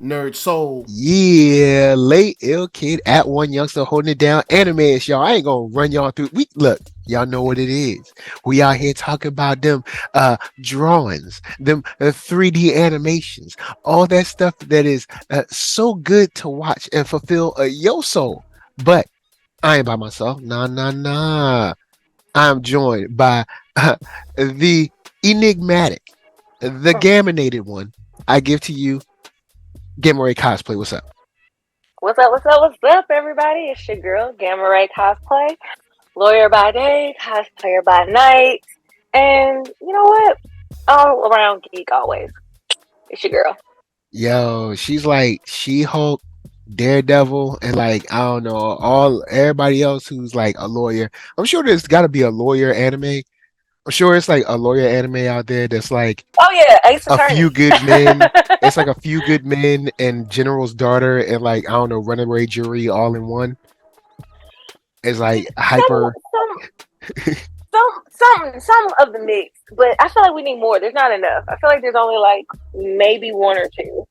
NERDSoul. Yeah, late ill kid at OneYoungsta holding it down. Anime, y'all. I ain't gonna run y'all through. We look, y'all know what it is. We out here talking about them drawings, them 3D animations, all that stuff that is so good to watch and fulfill your soul. But I ain't by myself. Nah, nah, nah. I'm joined by the enigmatic, the gaminated one. I give to you, Gamma Ray Cosplay. What's up? What's up, everybody? It's your girl, Gamma Ray Cosplay. Lawyer by day, cosplayer by night. And you know what? All around geek always. It's your girl. Yo, she's like She-Hulk, Daredevil, and like I don't know, all everybody else who's like a lawyer. I'm sure there's got to be a lawyer anime. I'm sure it's like a lawyer anime out there that's like Oh, yeah, Ace a few Attorney. good men. It's like a few good men and General's daughter and like I don't know, runaway jury all in one. It's like some, hyper. some of the mix, but I feel like we need more. There's not enough. I feel like there's only like maybe one or two,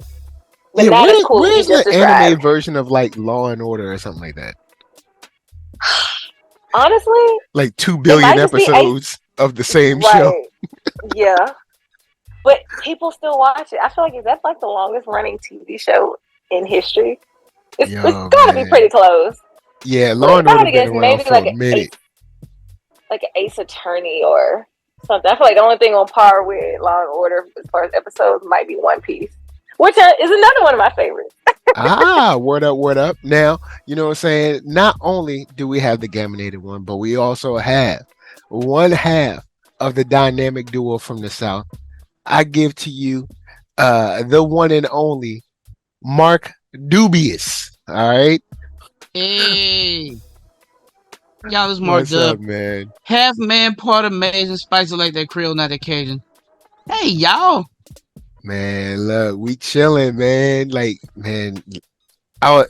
but Yeah, not as cool as you where's the just anime described. version of like Law and Order or something like that? Honestly, Like 2 it billion might just be Ace. episodes of the same show. Right. Yeah. But people still watch it. I feel like that's like the longest running TV show in history. It's Yo, got to be man. pretty close. Yeah, But Law if and I Order had to been guess, around maybe for a minute. like an Ace Attorney or something. I feel like the only thing on par with Law and Order as far as episodes might be One Piece, which is another one of my favorites. Word up, word up. Now, you know what I'm saying? Not only do we have the gaminated one, but we also have one half of the dynamic duo from the South. I give to you the one and only Mark Dubious. All right. Hey, y'all, this Mark What's up, Dub. man? Half man, part amazing, spicy like that Creole, not that Cajun. Hey, y'all. Man, look, we chilling, man. Like, man, I,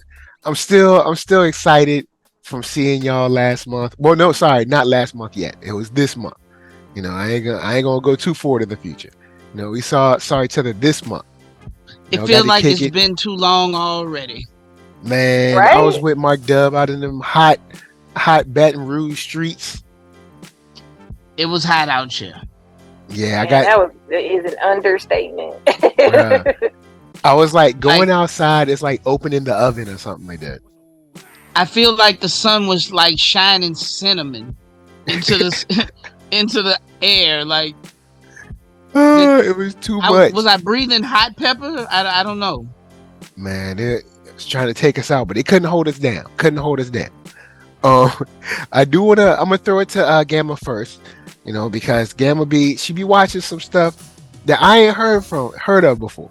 I'm still excited from seeing y'all last month. Well, no, sorry, not last month yet. It was this month. You know, I ain't gonna go too forward in the future. You know, we saw each other this month. You It know, got feels to like kick it's it. been too long already. Man, I was Right? with Mark Dub out in them hot Baton Rouge streets. It was hot out here. Yeah, Man, that is an understatement. bruh, I was like Like, going outside. It's like opening the oven or something like that. I feel like the sun was like shining cinnamon into the into the air. Like, It was too much, I breathing hot pepper? I don't know. man. It was trying to take us out, but it couldn't hold us down. Couldn't hold us down. Um, I do wanna. I'm gonna throw it to Gamma first. You know, because she be watching some stuff that I ain't heard of before.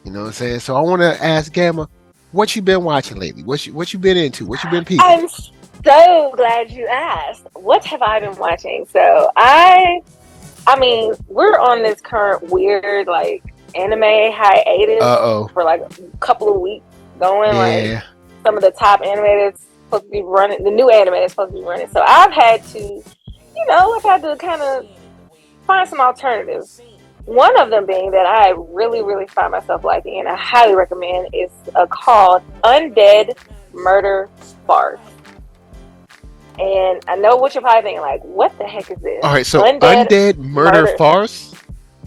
You know what I'm saying? So I want to ask Gamma, what you been watching lately? What you been into? What you been peeping? I'm so glad you asked. What have I been watching? So I mean, we're on this current weird like anime hiatus Uh-oh. for like a couple of weeks going. Like Yeah. some of the top anime that's supposed to be running, the new anime that's supposed to be running. So I've had to kind of find some alternatives. One of them being that I really, really find myself liking and I highly recommend is called Undead Murder Farce. And I know what you're probably thinking, like, what the heck is this? All right. So Undead Undead Murder Farce.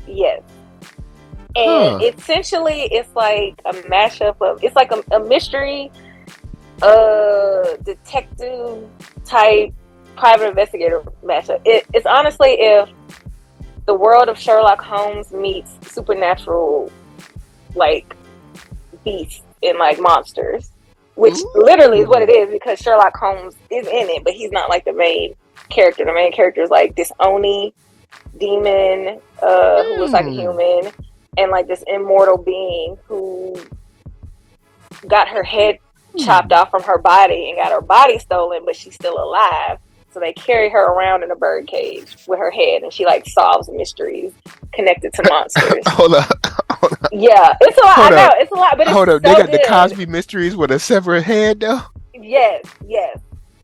Yes. And Huh. essentially, it's like a mashup of, it's like a mystery, detective type private investigator mashup. It's honestly if the world of Sherlock Holmes meets supernatural, like beasts and like monsters, which literally is what it is because Sherlock Holmes is in it, but he's not like the main character. The main character is like this Oni demon who looks like a human, and like this immortal being who got her head chopped off from her body and got her body stolen, but she's still alive. So they carry her around in a bird cage with her head, and she like solves mysteries connected to monsters. Hold up. Yeah, it's a lot. Hold I know up. it's a lot, but it's Hold up. so They got the good. Cosby Mysteries with a severed head, though. Yes,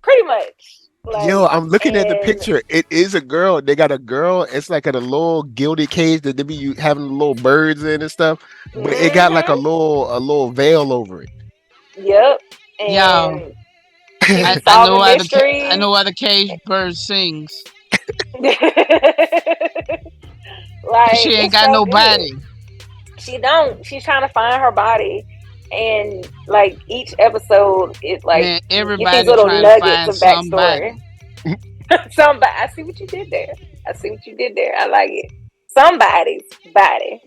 pretty much. Yo, Like, I'm looking at the and picture. It is a girl. They got a girl. It's like in a little gilded cage that they be having little birds in and stuff. But it got like hmm a little veil over it. yep, Y'all, and she be I know solving why I mysteries. know why the caged bird sings. Like, 'Cause she ain't it's got so no good. body. She don't. She's trying to find her body, and like each episode, it like Man, you get these everybody little trying to nuggets find of somebody. backstory. Somebody, I see what you did there. I see what you did there. I like it. Somebody's body,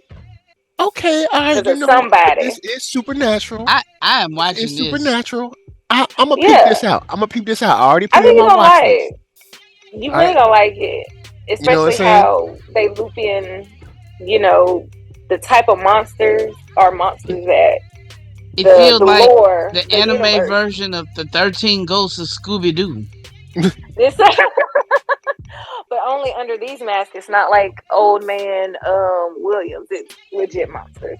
Okay, all right. because You it's know, this somebody. is supernatural. I am This is watching this. supernatural. I'm gonna peep Yeah, this out. I'm gonna peep this out. I already I put it in think my you're gonna watch like list. it. You All really right. gonna like it, You know what I'm especially saying? how they loop in, you know, the type of monsters are monsters that It feels the like lore, the the anime universe. version of the 13 Ghosts of Scooby Doo. This, but only under these masks. It's not like old man Williams. It's legit monsters.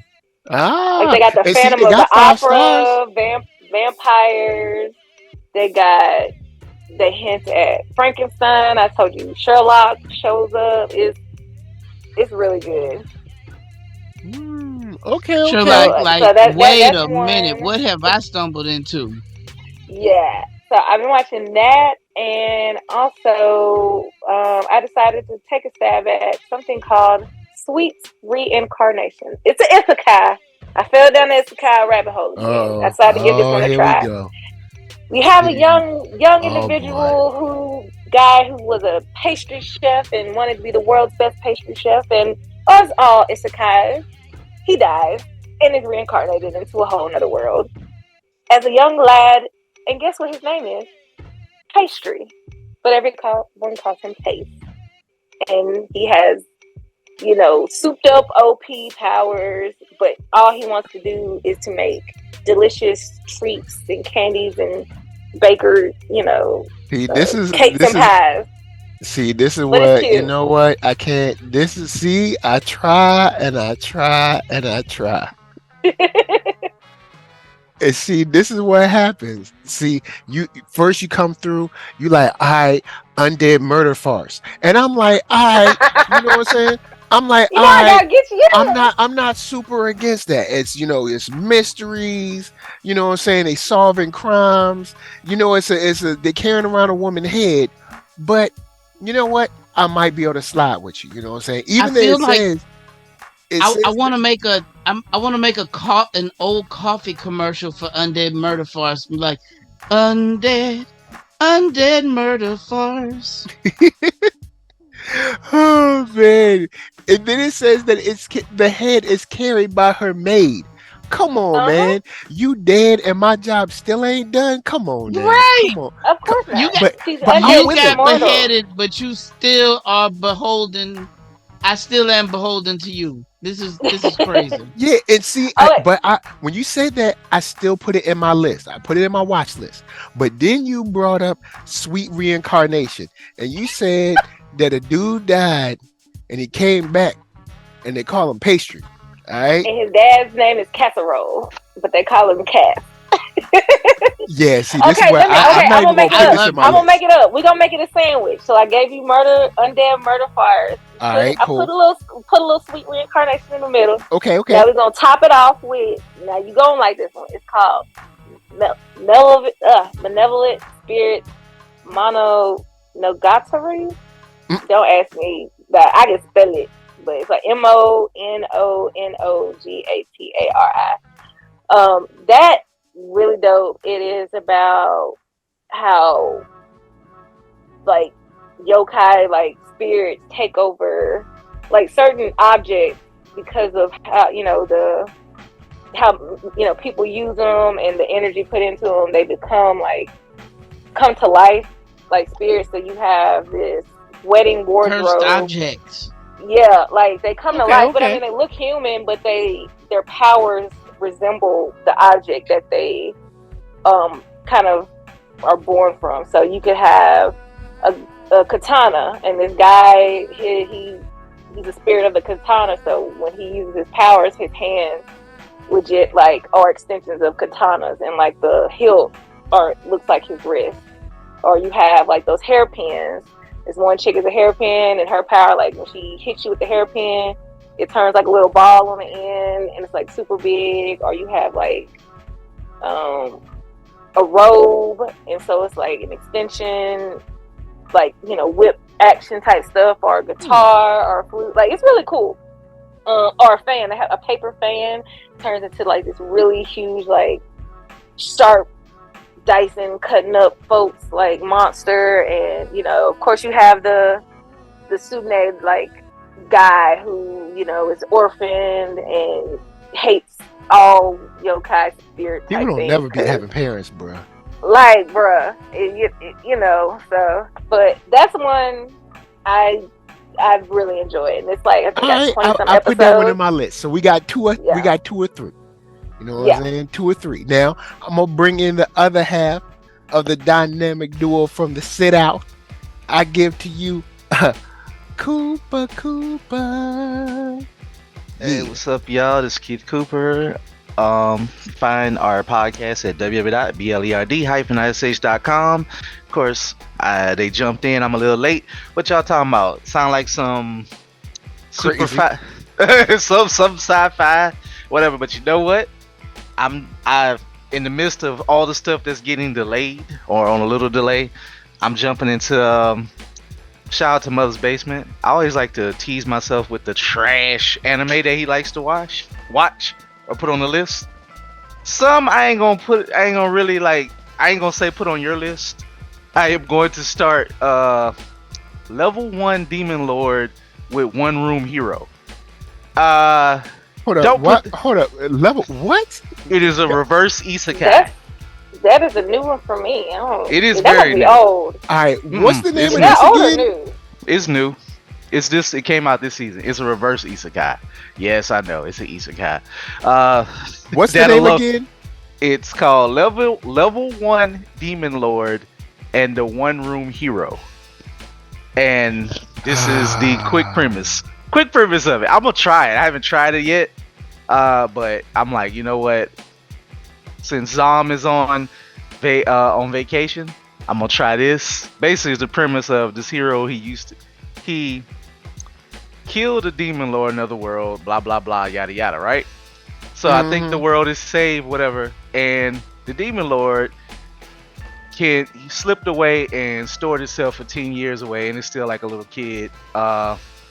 Like Ah, they got the and see, Phantom it of the got 5 stars. Opera, vampires. They got, they hint at Frankenstein. I told you Sherlock shows up. It's really good. Okay, So okay. So wait that's a minute, one. what have I stumbled into? Yeah. So I've been watching that, and also I decided to take a stab at something called Sweet Reincarnation. It's an isekai. I fell down the isekai rabbit hole again. I Oh, decided to give this oh, one a here we try. go. We have a Here we- young Oh boy. individual who was a pastry chef and wanted to be the world's best pastry chef, and as all isekais, he dies and is reincarnated into a whole other world as a young lad. And guess what his name is? Pastry. But everyone calls him Paste. And he has, souped up OP powers, but all he wants to do is to make delicious treats and candies and baker, See, this is cakes this and is pies. see, this is But it's what you cute. know. What I can't. This is see. I try and I try and I try. And see, this is what happens. See, you first you come through, you like, I undead murder farce. And I'm like, I, you know what I'm saying? I'm like, I I, gotta get you. Yeah. I'm not super against that. It's it's mysteries, you know what I'm saying? They solving crimes, it's a they carrying around a woman's head, but you know what? I might be able to slide with you, you know what I'm saying? I Even though feel like it I says want to make I want to make an old coffee commercial for Undead Murder Farce. Be like, undead murder farce. Oh man! And then it says that the head is carried by her maid. Come on, Uh-huh. man! You dead and my job still ain't done. Come on now, Right. come on. Of Co- course You not. got But She's I'm undead. you with She's it. got immortal. beheaded, but you still are beholden. I still am beholden to you. This is crazy. Yeah, and see, Oh, wait. but I when you said that, I still put it in my list. I put it in my watch list. But then you brought up sweet reincarnation, and you said that a dude died and he came back, and they call him pastry. All right. And his dad's name is Casserole, but they call him Cass. Yeah, see, this is Okay, where I'm okay, not I'm even gonna make gonna it I put up. this in love my I'm it. gonna make list. it up. We're gonna make it a sandwich. So I gave you undead murder fires. All right, I put cool. a little sweet reincarnation in the middle. Okay, Now okay. we're gonna top it off with, now you gonna like this one. It's called Benevolent Spirit Monogatari. Mm, Don't ask me that. I can spell it, but it's like Mononogatari. That really dope. It is about how like yokai, like spirits, take over like certain objects because of how people use them and the energy put into them. They become like come to life like spirits. So you have this wedding Cursed wardrobe. objects. Yeah, like they come to okay, life, but I okay. mean they look human, but their powers resemble the object that they kind of are born from. So you could have a katana, and this guy he's a spirit of the katana. So when he uses his powers, his hands legit like are extensions of katanas, and like the hilt looks like his wrist. or you have like those hairpins. This one chick is a hairpin, and her power, like when she hits you with the hairpin, it turns like a little ball on the end, and it's like super big. Or you have like a robe, and so it's like an extension, like, you know, whip action type stuff, or a guitar or a flute. Like, it's really cool. Or a fan. They have a paper fan, turns into like this really huge, like sharp Dyson cutting up folks like monster. And, you know, of course you have the Tsune like guy who, you know, is orphaned and hates all yokai spirit type. People don't never be having parents, bruh. Like, bruh, you know. So, but that's one I really enjoy it. And it's like, I think that's 20 some I episodes. put that one in my list. So we got two or three. You know what I'm saying? 2 or 3. Now I'm gonna bring in the other half of the dynamic duo from the sit out. I give to you Koopa. Hey, what's up, y'all? This is Keith Cooper. Find our podcast at www.blerd-ish.com. Of course, they jumped in. I'm a little late. What y'all talking about? Sound like some super some sci-fi, whatever. But you know what? I've in the midst of all the stuff that's getting delayed or on a little delay, I'm jumping into shout out to Mother's Basement. I always like to tease myself with the trash anime that he likes to watch or put on the list. Some I ain't gonna say put on your list. I am going to start level 1 Demon Lord with One Room Hero. Hold up, what? Hold up, level what? It is a reverse isekai. That is a new one for me. It is that very might be new. old. Alright, what's the name of that this old again? or new? It's new. It came out this season. It's a reverse isekai. Yes, I know. It's an isekai. What's the name again? It's called Level 1 Demon Lord and the One Room Hero. And this is the quick premise of it. I'm gonna try it. I haven't tried it yet. But I'm like, you know what? Since Zom is on vacation, I'm gonna try this. Basically, it's the premise of this hero. He killed a demon lord in another world, blah blah blah, yada yada, right? So I think the world is saved, whatever, and the demon lord he slipped away and stored himself for 10 years away, and it's still like a little kid,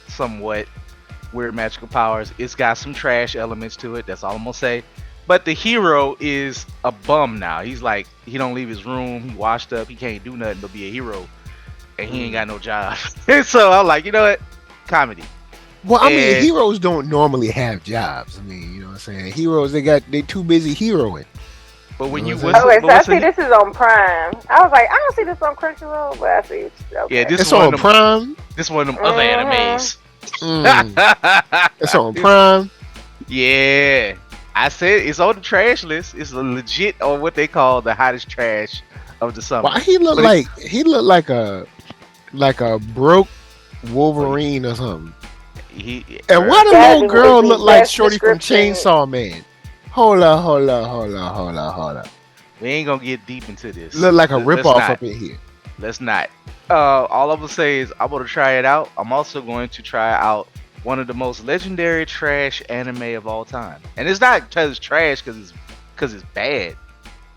somewhat weird magical powers. It's got some trash elements to it, that's all I'm gonna say. But the hero is a bum now. He's like, he don't leave his room, he washed up, he can't do nothing but be a hero, and he ain't got no job. And so I'm like, you know what, comedy. Well, I mean, heroes don't normally have jobs. I mean, you know what I'm saying? Heroes, they too busy heroing. But when you so I see this is on Prime. I was like, I don't see this on Crunchyroll, but I see. Okay. Yeah, this it's is on Prime. This is one of them other animes. It's on Prime. Yeah, I said it's on the trash list. It's legit on what they call the hottest trash of the summer. Why he looked like a broke Wolverine or something. And why the little girl look like Shorty from Chainsaw Man? Hold up. We ain't gonna get deep into this. Look like a ripoff up in here. Let's not. All I'm gonna say is I'm gonna try it out. I'm also going to try out one of the most legendary trash anime of all time. And it's not because it's trash, because it's bad,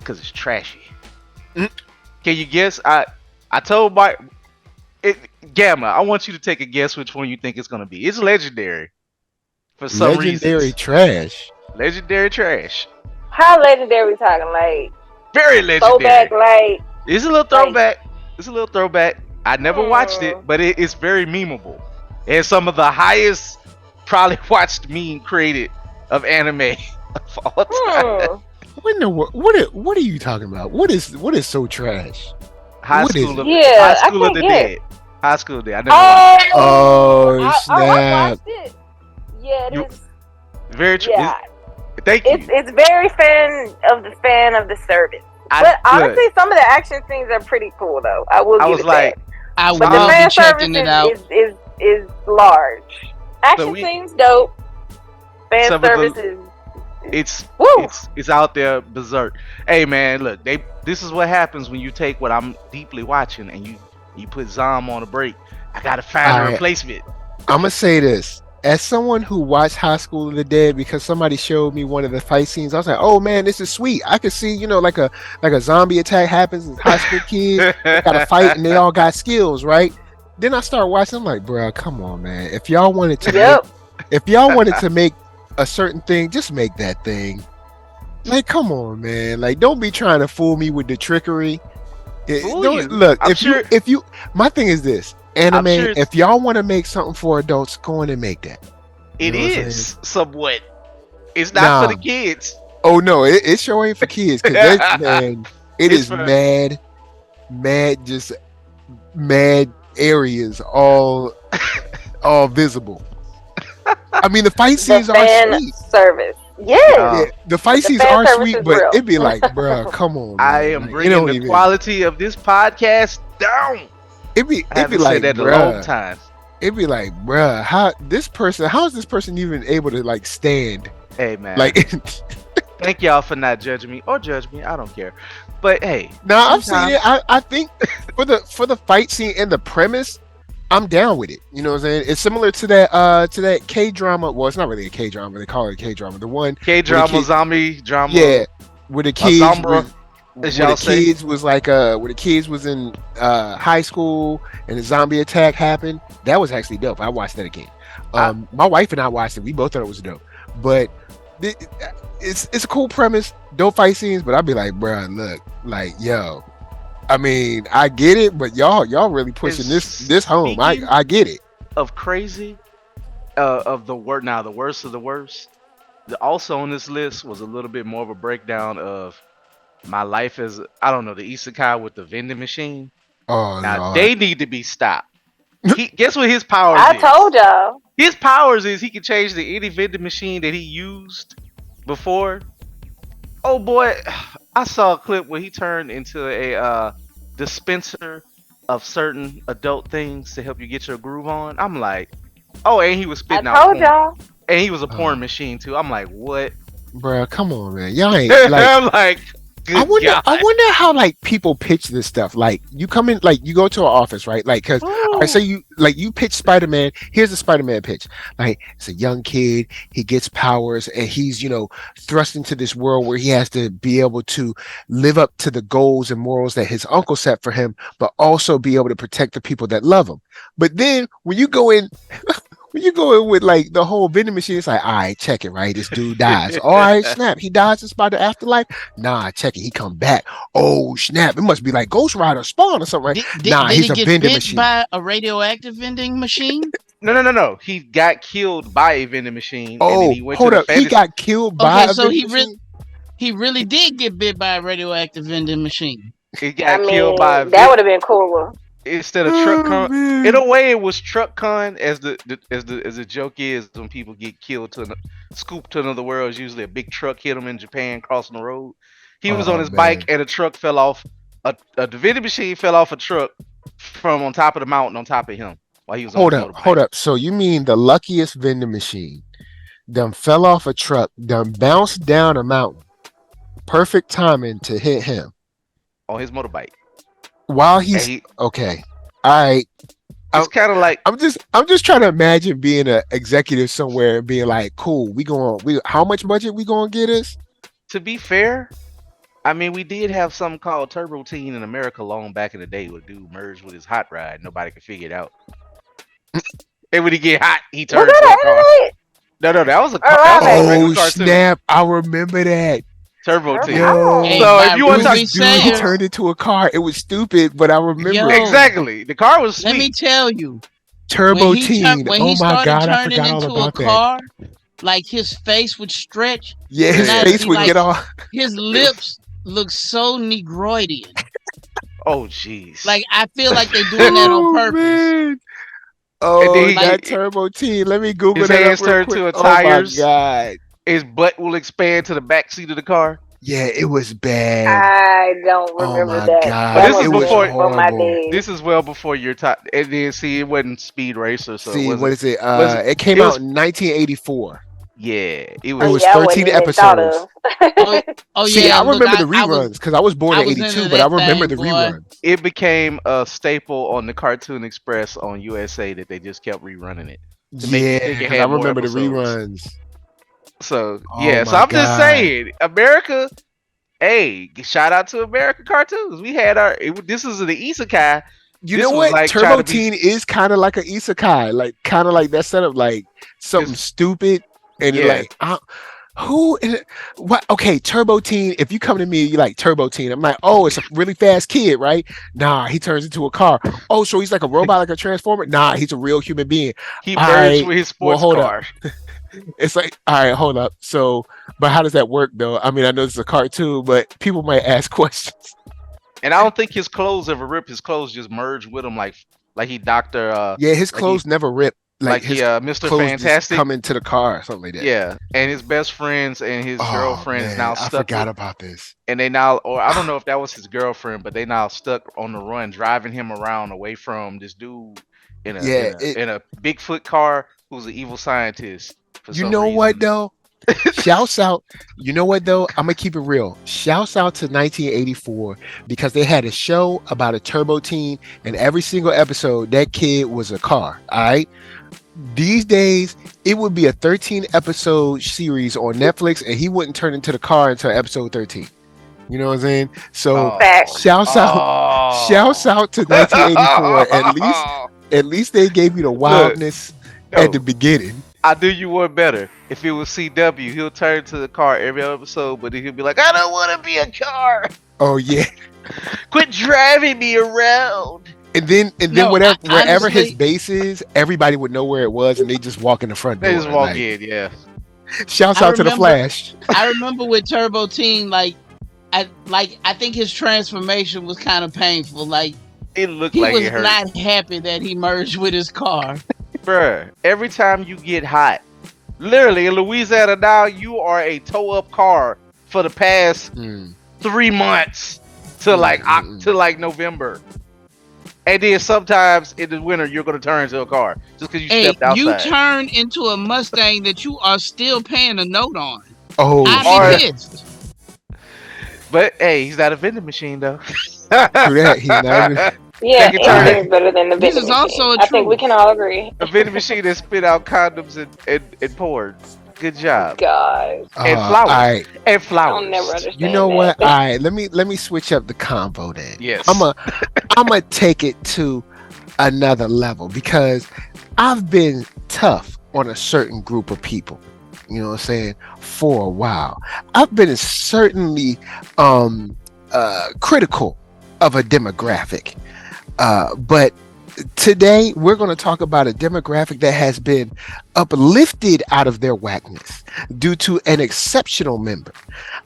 because it's trashy. Can you guess? I told Mike, Gamma, I want you to take a guess which one you think it's gonna be. It's legendary for some reason. Legendary trash. Legendary trash. How legendary we talking? Like very legendary. Throwback, like it's a little throwback. It's a little throwback. I never watched it, but it's very memeable. And some of the highest probably watched meme created of anime of all time. What are you talking about? What is so trash? High School of the Dead. High School of the Dead. I never watched it. Oh, snap. I watched it. Yeah, it is. Very true. Yeah. Thank you. It's very fan of the service. But honestly, some of the action scenes are pretty cool, though. I will give it that. I but the will fan be checking it out. Is large. Action scenes dope. Fan service is Woo! It's out there berserk. Hey man, look, this is what happens when you take what I'm deeply watching and you put Zom on a break. I gotta find a replacement. I'm gonna say this. As someone who watched High School of the Dead because somebody showed me one of the fight scenes, I was like, "Oh man, this is sweet." I could see, like a zombie attack happens in high school kids they got to fight and they all got skills, right? Then I start watching. I'm like, "Bro, come on, man! If y'all wanted to make a certain thing, just make that thing. Like, come on, man! Like, don't be trying to fool me with the trickery. Look, if you, my thing is this." Anime, if y'all want to make something for adults, go on and make that. It is somewhat. It's not for the kids. Oh no, it sure ain't for kids. Cause man, it is mad, just mad areas all visible. I mean, the fight scenes are sweet. Service. Yeah, the fight scenes are sweet, but it'd be like, bro, come on. Man. I am bringing the quality of this podcast down. It'd be like, that bruh, a long time. It'd be like, bruh, how is this person even able to like stand? Hey man, like, thank y'all for not judging me or judge me. I don't care. But hey, I've seen it. I think for the fight scene and the premise, I'm down with it. You know what I'm saying? It's similar to that K-drama. Well, it's not really a K-drama. They call it a K-drama. The one K-drama, zombie drama. Yeah, where the kids. As y'all say. Kids was like where the kids was in high school and the zombie attack happened. That was actually dope. I watched that again. My wife and I watched it. We both thought it was dope. But it's a cool premise, dope fight scenes. But I'd be like, bruh, look, like, yo, I mean, I get it, but y'all really pushing this home. I get it. Of crazy, of the worst. Now the worst of the worst. Also on this list was a little bit more of a breakdown of my life as, I don't know, the isekai with the vending machine. Oh, now Lord. They need to be stopped. Guess what his powers is? I told y'all. His powers is he can change to any vending machine that he used before. Oh boy, I saw a clip where he turned into a dispenser of certain adult things to help you get your groove on. I'm like, oh, and he was spitting out porn. Y'all. And he was a porn machine too. I'm like, what? Bruh, come on, man. Y'all ain't like. I'm like. I wonder how like people pitch this stuff. Like you come in, like you go to an office, right? Like, cause I say you pitch Spider-Man. Here's the Spider-Man pitch. Like it's a young kid, he gets powers, and he's thrust into this world where he has to be able to live up to the goals and morals that his uncle set for him, but also be able to protect the people that love him. But then when you go in. When you go in with like the whole vending machine, it's like, all right, check it, right? This dude dies. All right, snap. He dies in spite of afterlife. Nah, check it. He come back. Oh, snap. It must be like Ghost Rider Spawn or something, right? He's a vending machine. By a radioactive vending machine? No. He got killed by a vending machine. Oh, and then he went hold to up. He got killed by a vending machine? He really did get bit by a radioactive vending machine. He got killed by that would have been cooler. Instead of truck con, in a way, it was truck con. As the joke is, when people get killed scooped to another world, it's usually a big truck hit him in Japan crossing the road. He was on his bike and a truck fell off. The vending machine fell off a truck from on top of the mountain on top of him while he was. Hold up. So you mean the luckiest vending machine, done fell off a truck, done bounced down a mountain, perfect timing to hit him on his motorbike. While he's okay, all right. It's kind of like I'm just trying to imagine being an executive somewhere and being like, "Cool, how much budget we gonna get us?" To be fair, I mean, we did have something called Turbo Teen in America long back in the day, where dude merged with his hot rod. Nobody could figure it out. And when he get hot, he turns to a car. No, that was a car. Oh snap! I remember that. Turbo Teen. So if you want to talk, he turned into a car. It was stupid, but I remember exactly. The car was sweet. Let me tell you, Turbo Teen. When he started turning into a car, like his face would stretch. Yeah, his face would get off. His lips look so Negroidian. Oh jeez. Like I feel like they're doing that on purpose. Man. Oh, that Turbo Teen. Let me Google his that. His hands turn to tires. Oh my god. His butt will expand to the back seat of the car. Yeah, it was bad. I don't remember that. God. This is before my days. This is well before your time. And then see, it wasn't Speed Racer. So what is it? It came out in 1984. Yeah, it It was. was yeah, I 13 wasn't even thought episodes. of. Oh See, yeah, I look, remember the I was reruns because I was born I in was into '82, but I that remember thing, the boy. reruns. It became a staple on the Cartoon Express on USA that they just kept rerunning it to make you Yeah, think it because I had more remember the episodes. reruns. So Oh yeah, so my I'm just god. saying, America. Hey, shout out to American cartoons. We had our. This was the Isekai. You know This was what? like trying Turbo to be Teen is kind of like an isekai, like kind of like that setup, like something just stupid, and it yeah. like who? What? Okay, Turbo Teen. If you come to me, you like Turbo Teen. I'm like, oh, it's a really fast kid, right? Nah, he turns into a car. Oh, so he's like a robot, like a transformer? Nah, he's a real human being. He All merged right. with his Well, sports hold up. car. It's like, all right, hold up. So, but how does that work, though? I mean, I know this is a cartoon, but people might ask questions. And I don't think his clothes ever ripped. His clothes just merged with him, like he Doctor, Yeah, his like he clothes never rip. Like like he his Mr. clothes just Fantastic. come into the car or something like that. Yeah, and his best friends and his Oh girlfriend is man, now I stuck forgot with, about this. and they now, or I don't know if that was his girlfriend, but they now stuck on the run, driving him around away from this dude in a Yeah, it. in a Bigfoot car who's an evil scientist for You some know what reason. though? Shouts out. You know what though? I'm gonna keep it real. Shouts out to 1984 because they had a show about a turbo teen, and every single episode that kid was a car. All right. These days, it would be a 13 episode series on Netflix, and he wouldn't turn into the car until episode 13. You know what I'm saying? So Oh, Facts. shouts out to 1984. At least they gave you the Look, wildness at the no, beginning. I do you one better. If it was CW, he'll turn to the car every episode, but he'll be like, I don't want to be a car. Oh yeah. Quit driving me around. And then No, wherever his honestly, base is, everybody would know where it was, and they just walk in the front door. They just walk Like, in, yeah. shouts I out to the remember- Flash. I remember with Turbo Teen, I think his transformation was kind of painful. Like It looked he like was it hurt. not happy that he merged with his car. Bruh, every time you get hot, literally in Louisiana now, you are a tow-up car for the past 3 months to like November. And then sometimes in the winter, you're going to turn into a car just because you Hey, stepped outside. you turn into a Mustang that you are still paying a note on. Oh, I'd shit. be pissed. But hey, he's not a vending machine though. True that. He's not even. Yeah, They can turn anything is better than the This vending is also machine. a I think we truth. can all agree. A vending machine that spit out condoms and porn. Good job. God, And All flowers. right. And I'll flowers. never understand. You know that. what? All right. Let me switch up the combo then. Yes. I'ma take it to another level because I've been tough on a certain group of people. You know what I'm saying? For a while. I've been certainly critical of a demographic. But today we're going to talk about a demographic that has been uplifted out of their whackness due to an exceptional member.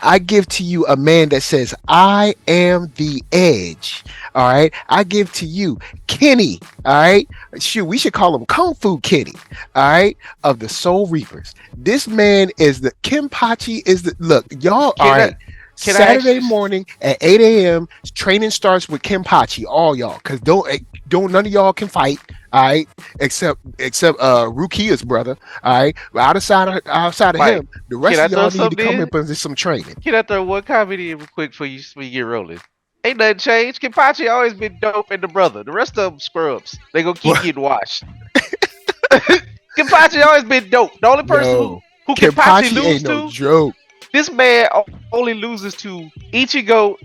I give to you a man that says, I am the edge. All right. I give to you Kenny. All right. Shoot, we should call him Kung Fu Kenny. All right. Of the Soul Reapers. This man is the Kenpachi is the look, y'all. All right. Saturday morning at 8 a.m. Training starts with Kenpachi. All y'all, because don't none of y'all can fight. All right, except Rukia's brother. All right, outside of Mike, him, the rest can I of y'all throw need to come something in and some training. Can I throw one comedy in real quick before you get rolling? Ain't nothing changed. Kenpachi always been dope and the brother. The rest of them scrubs. They gonna keep getting washed. Kenpachi always been dope. The only person who Kenpachi Kenpachi lose ain't to, no joke. this man only loses to Ichigo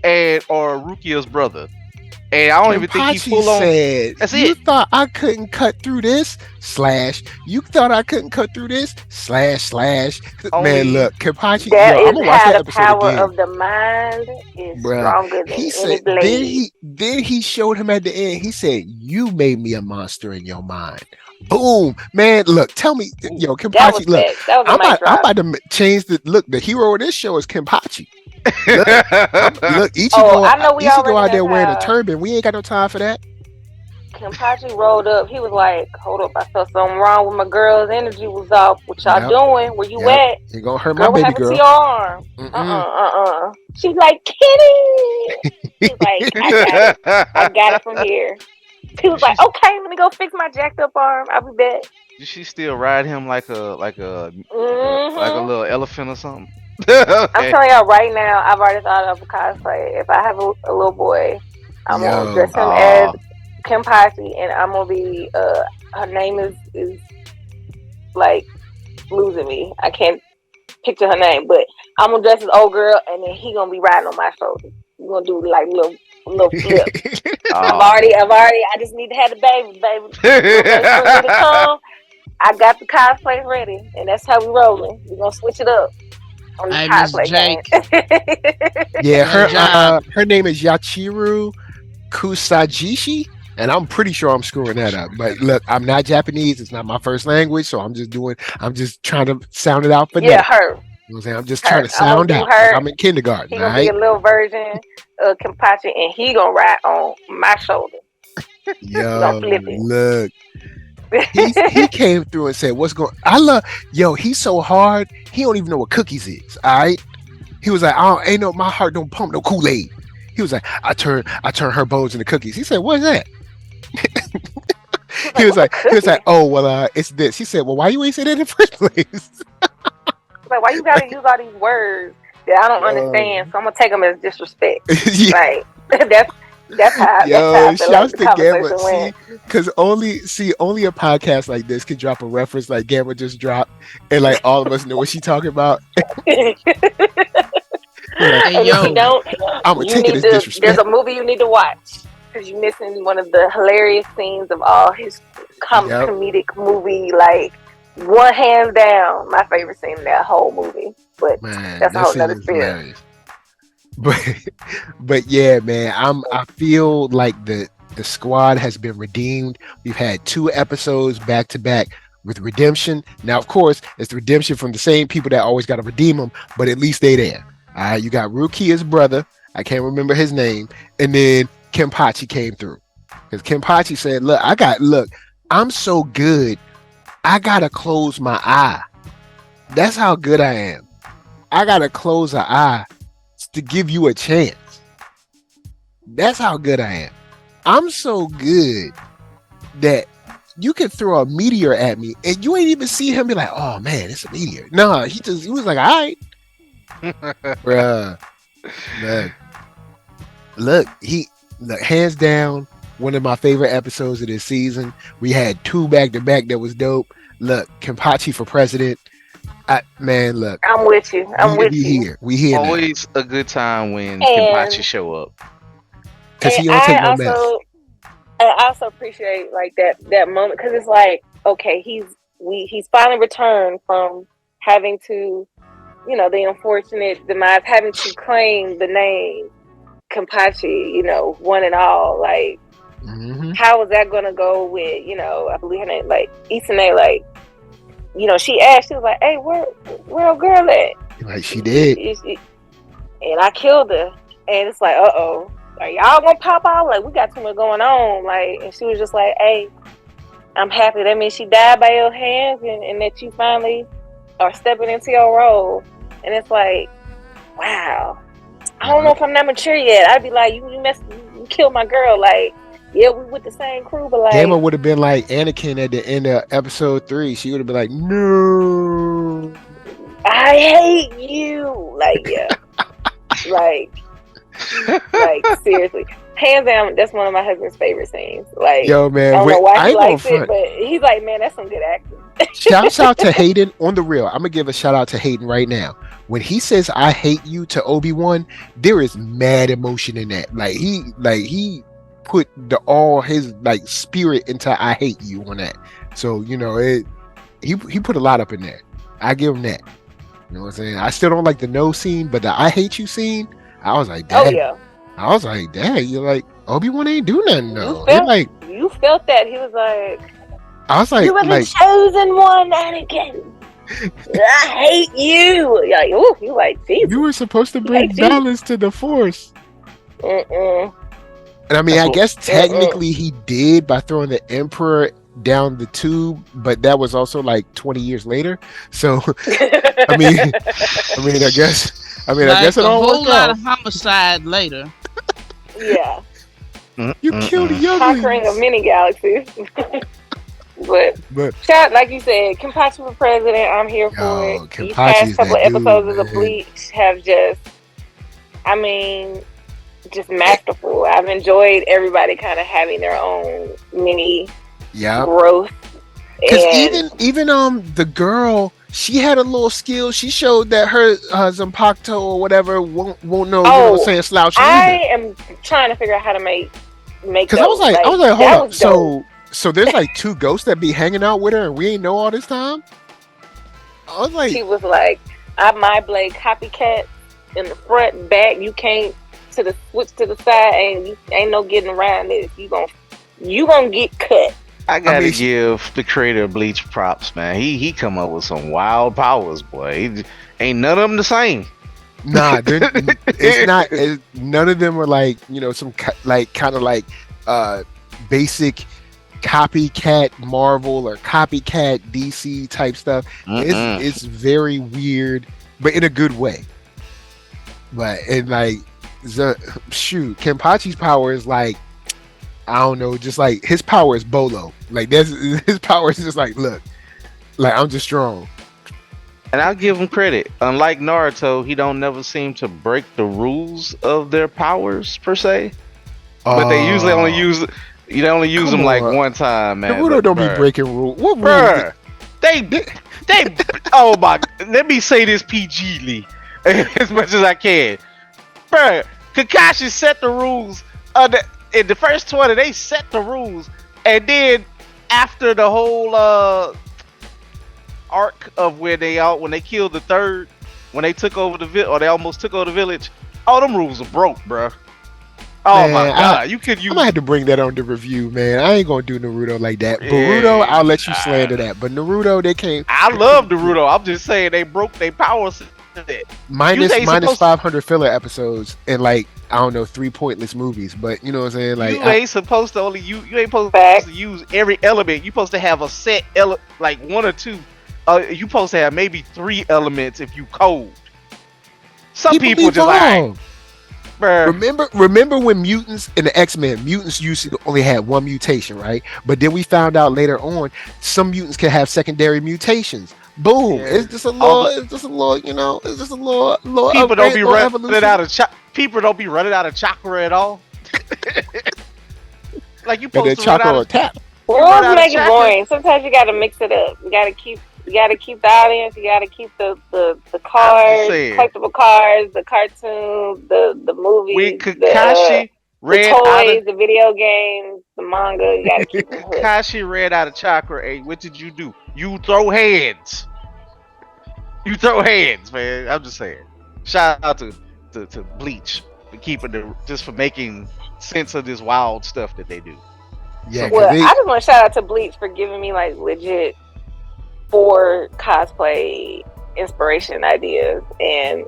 or Rukia's brother. And I don't even think he's Kenpachi full on. said, That's "You it. thought I couldn't cut through this? Slash. You thought I couldn't cut through this? Slash. Only- Man, look, Kenpachi. that Yo, I'm is gonna watch how that the episode power again. of the mind is Bruh, stronger than he any said blade. then he showed him at the end. He said, "You made me a monster in your mind." Boom, man. Look, tell me, yo, That was Kenpachi. Look, facts. That was a mic I'm drop. about to change the look. The hero of this show is Kenpachi. Look, Ichigo, Oh, I know we Ichigo already out there know wearing a how- turban. We ain't got no time for that. Kenpachi rolled up. He was like, "Hold up, I felt something wrong with my girl's energy was off. What y'all Yep. doing? Where you Yep. at? You're gonna hurt Girl, my what baby happened girl. to your arm? Mm-mm. She's like, Kitty. He's like, I got it from here. He was like, "Okay, let me go fix my jacked up arm. I'll be back." Did she still ride him like a Mm-hmm. little elephant or something? I'm Okay. telling y'all right now, I've already thought of a cosplay. If I have a little boy, I'm gonna Yo, dress him as Aw. Kenpachi, and I'm gonna be. Her name is like losing me. I can't picture her name, but I'm gonna dress as old girl, and then he gonna be riding on my shoulder. We're gonna do like little flip. Aw. I just need to have the baby. Little baby ready to come. I got the cosplay ready, and that's how we rolling. We're gonna switch it up on this Hey, Miss cosplay Jake. game. yeah, Great job. her name is Yachiru Kusajishi, and I'm pretty sure I'm screwing that up. But look, I'm not Japanese; it's not my first language, so I'm just trying to sound it out Yeah, phonetic. her. You know what I'm saying? I'm just Her. trying to I'm gonna sound do out her. like I'm in kindergarten. He All gonna be right? a little version of Kenpachi, and he gonna ride on my shoulder. He gonna Yo, flip it. look. He came through and said, "What's going?" He's so hard. He don't even know what cookies is. All right. He was like, ain't no, my heart don't pump no Kool-Aid. He was like, I turn her bones into cookies. He said, "What's that?" He was like, "Oh well, it's this." He said, "Well, why you ain't say that in the first place?" Like, why you gotta use all these words that I don't understand? So I'm gonna take them as disrespect. Yeah. Like that's how I feel like Shouts the to Gamma. conversation went. Because only a podcast like this can drop a reference like Gamma just dropped, and like all of us know what she talking about. Like, Hey, And if yo. you don't, I'm gonna you take it need as to. There's disrespect. a movie you need to watch because you're missing one of the hilarious scenes of all his Yep. comedic movie. Like one hands down, my favorite scene in that whole movie. But Man, that's a that whole scene nother is spirit. hilarious. But yeah, man, I feel like the squad has been redeemed. We've had 2 episodes back to back with redemption. Now, of course, it's the redemption from the same people that always got to redeem them, but at least they there. All right, you got Rukia's brother. I can't remember his name, and then Kenpachi came through because Kenpachi said, "Look, I'm so good. I gotta close my eye. That's how good I am. I gotta close an eye to give you a chance. That's how good I am. I'm so good that you can throw a meteor at me and you ain't even see him be like, oh man, it's a meteor. No, he was like, all right, bruh. Look, hands down, one of my favorite episodes of this season. We had 2 back to back that was dope. Look, Kenpachi for president. Look, I'm with you. we here now. Always a good time when And- Kenpachi show up. Because he And don't take no mess. I also appreciate like that moment because it's like, okay, he's finally returned from having to, the unfortunate demise, having to claim the name Kenpachi, one and all. Like, how is that gonna go with, I believe her name, like Isane, like, she asked, she was like, hey, where old girl at? Like she did. And I killed her. And it's like, uh-oh. Like, y'all gonna pop out? Like, we got too much going on. Like, and she was just like, hey, I'm happy. That means she died by your hands and that you finally are stepping into your role. And it's like, wow. I don't know if I'm not mature yet. I'd be like, you killed my girl. Like, yeah, we with the same crew, but like, Gamma would have been like Anakin at the end of episode 3. She would have been like, no, I hate you. Like, yeah. like seriously. Hands down, that's one of my husband's favorite scenes. Like, yo, man, I don't know why he likes it, front. but he's like, man, that's some good acting. Shouts out to Hayden on the real. I'm gonna give a shout out to Hayden right now. When he says "I hate you" to Obi-Wan, there is mad emotion in that. Like he put all his like spirit into "I hate you" on that. So he put a lot up in there. I give him that. You know what I'm saying? I still don't like the no scene, but the "I hate you" scene, I was like, damn. Oh yeah. I was like, damn. You're like Obi-Wan ain't do nothing though. You felt that. He was like, I was like, you were the chosen one, Anakin. I hate you. You're like, ooh, you like Jesus. You were supposed to bring balance to the Force. Mm-mm. And I mean, I guess technically he did by throwing the Emperor down the tube, but that was also like 20 years later. So, I mean, I guess it all a whole worked lot out. of homicide later. Yeah. You killed the conquering of younglings. many galaxies. But shout, like you said, Kenpachi for president. I'm here for it. These past couple of episodes of the Bleach have just, I mean, just masterful. I've enjoyed everybody kind of having their own mini growth. Because even the girl, she had a little skill. She showed that her Zanpakuto or whatever won't know. You know what I'm saying? Slouch. I am trying to figure out how to make. Because I was like, hold up. So there's like 2 ghosts that be hanging out with her, and we ain't know all this time. I was like, she was like, "I'm my blade copycat in the front and back. You can't switch to the side, and you ain't no getting around this. You gonna get cut." I gotta give the creator of Bleach props, man. He come up with some wild powers, boy. Ain't none of them the same. Nah, it's not. None of them are like, you know, some like kind of like basic copycat Marvel or copycat DC type stuff. It's very weird, but in a good way. But and like Kenpachi's power is like, I don't know, just like his power is Bolo. Like his power is just like, look, like I'm just strong. And I'll give him credit. Unlike Naruto, he don't never seem to break the rules of their powers per se. But they usually only use them like one time, man. Naruto don't be breaking rules. What rules? They oh my, let me say this PGly as much as I can. Bruh, Kakashi set the rules in the first 20, they set the rules, and then after the whole arc of when they killed the third, when they took over the village, or they almost took over the village, all them rules are broke, bro. Oh man, my god, you could use. I might have to bring that on the review, man. I ain't gonna do Naruto like that. Yeah, Boruto, I'll let you slander that, but Naruto, they can't. I love Naruto. I'm just saying they broke their powers. Minus 500 filler episodes and like, I don't know, 3 pointless movies, but you know what I'm saying? Like, you ain't supposed to only you ain't supposed to use every element. You supposed to have a set like 1 or 2. You supposed to have maybe 3 elements if you code. Some people just like, remember when mutants in the X-Men, mutants used to only have 1 mutation, right? But then we found out later on some mutants can have secondary mutations. Boom! Yeah. It's just a law. It's just a law. You know, it's just a law. People don't be running out of people don't be running out of chakra at all. Like you supposed to run out of tap. Rules make it boring. Sometimes you got to mix it up. You got to keep the audience. You got to keep the cards, collectible cards, the cartoons, the movies, when Kakashi the toys, the video games, the manga. You got to keep them. Kakashi ran out of chakra. Hey, what did you do? You throw hands. You throw hands, man. I'm just saying. Shout out to Bleach for keeping just for making sense of this wild stuff that they do. Yeah. Well, I just want to shout out to Bleach for giving me like legit 4 cosplay inspiration ideas, and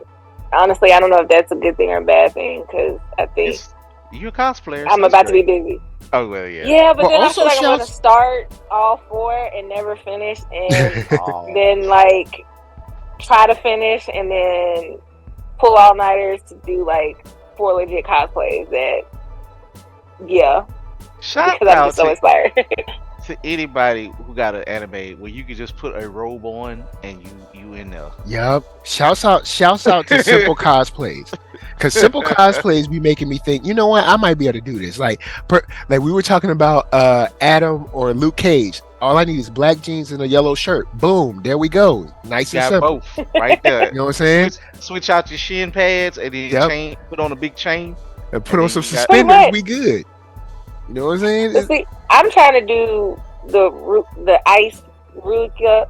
honestly, I don't know if that's a good thing or a bad thing because I think you're a cosplayer. I'm about to be busy. Oh well, yeah. Yeah, but then I feel like I'm gonna start all 4 and never finish, and then like try to finish and then pull all nighters to do like 4 legit cosplays. That shout out I'm so inspired. To anybody who got an anime where you can just put a robe on and you in there. Yep. Shouts out to Simple Cosplays. Because Simple Cosplays be making me think, you know what, I might be able to do this. Like we were talking about Adam or Luke Cage. All I need is black jeans and a yellow shirt. Boom, there we go. Nice and simple. Both right there. You know what I'm saying? Switch out your shin pads and then put on a big chain. And put on some suspenders, we good. You know what I'm saying? See, I'm trying to do the ice Ruka,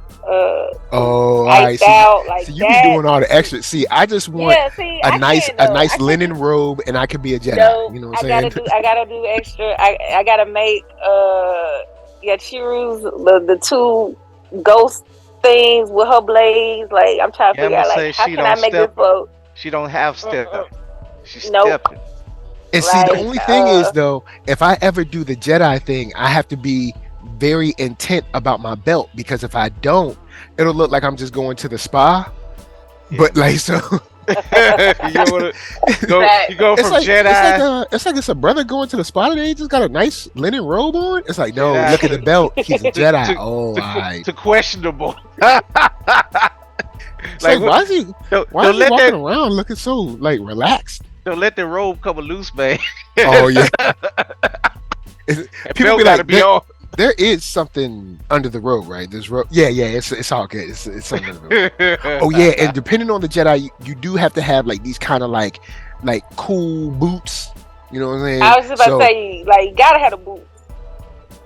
iced out like so you be doing all the extra. See, I just want a nice linen robe, and I can be a Jedi. No, you know what I'm saying? I gotta do extra. I gotta make Chiru's the 2 ghost things with her blades. Like I'm trying to figure out like how can I make this float? She don't have step. She's nope. stepping. And see, the only thing is though, if I ever do the Jedi thing, I have to be very intent about my belt, because if I don't, it'll look like I'm just going to the spa. Yeah. But like, so You wanna go? You go It's from like Jedi. it's a brother going to the spot and he just got a nice linen robe on. It's like, no, Jedi look at the belt. He's a Jedi. to, Oh, to, I. to questionable. It's like, why is he don't walking let that around looking so like relaxed? don't let the robe come loose, man. Oh yeah. That People belt be gotta like, be on. there is something under the robe, right? There's robe. Yeah, it's all good. It's something under the robe. Oh yeah, and depending on the Jedi, you do have to have like these kind of like cool boots. You know what I'm saying? I was just about to say, like, you gotta have a boot.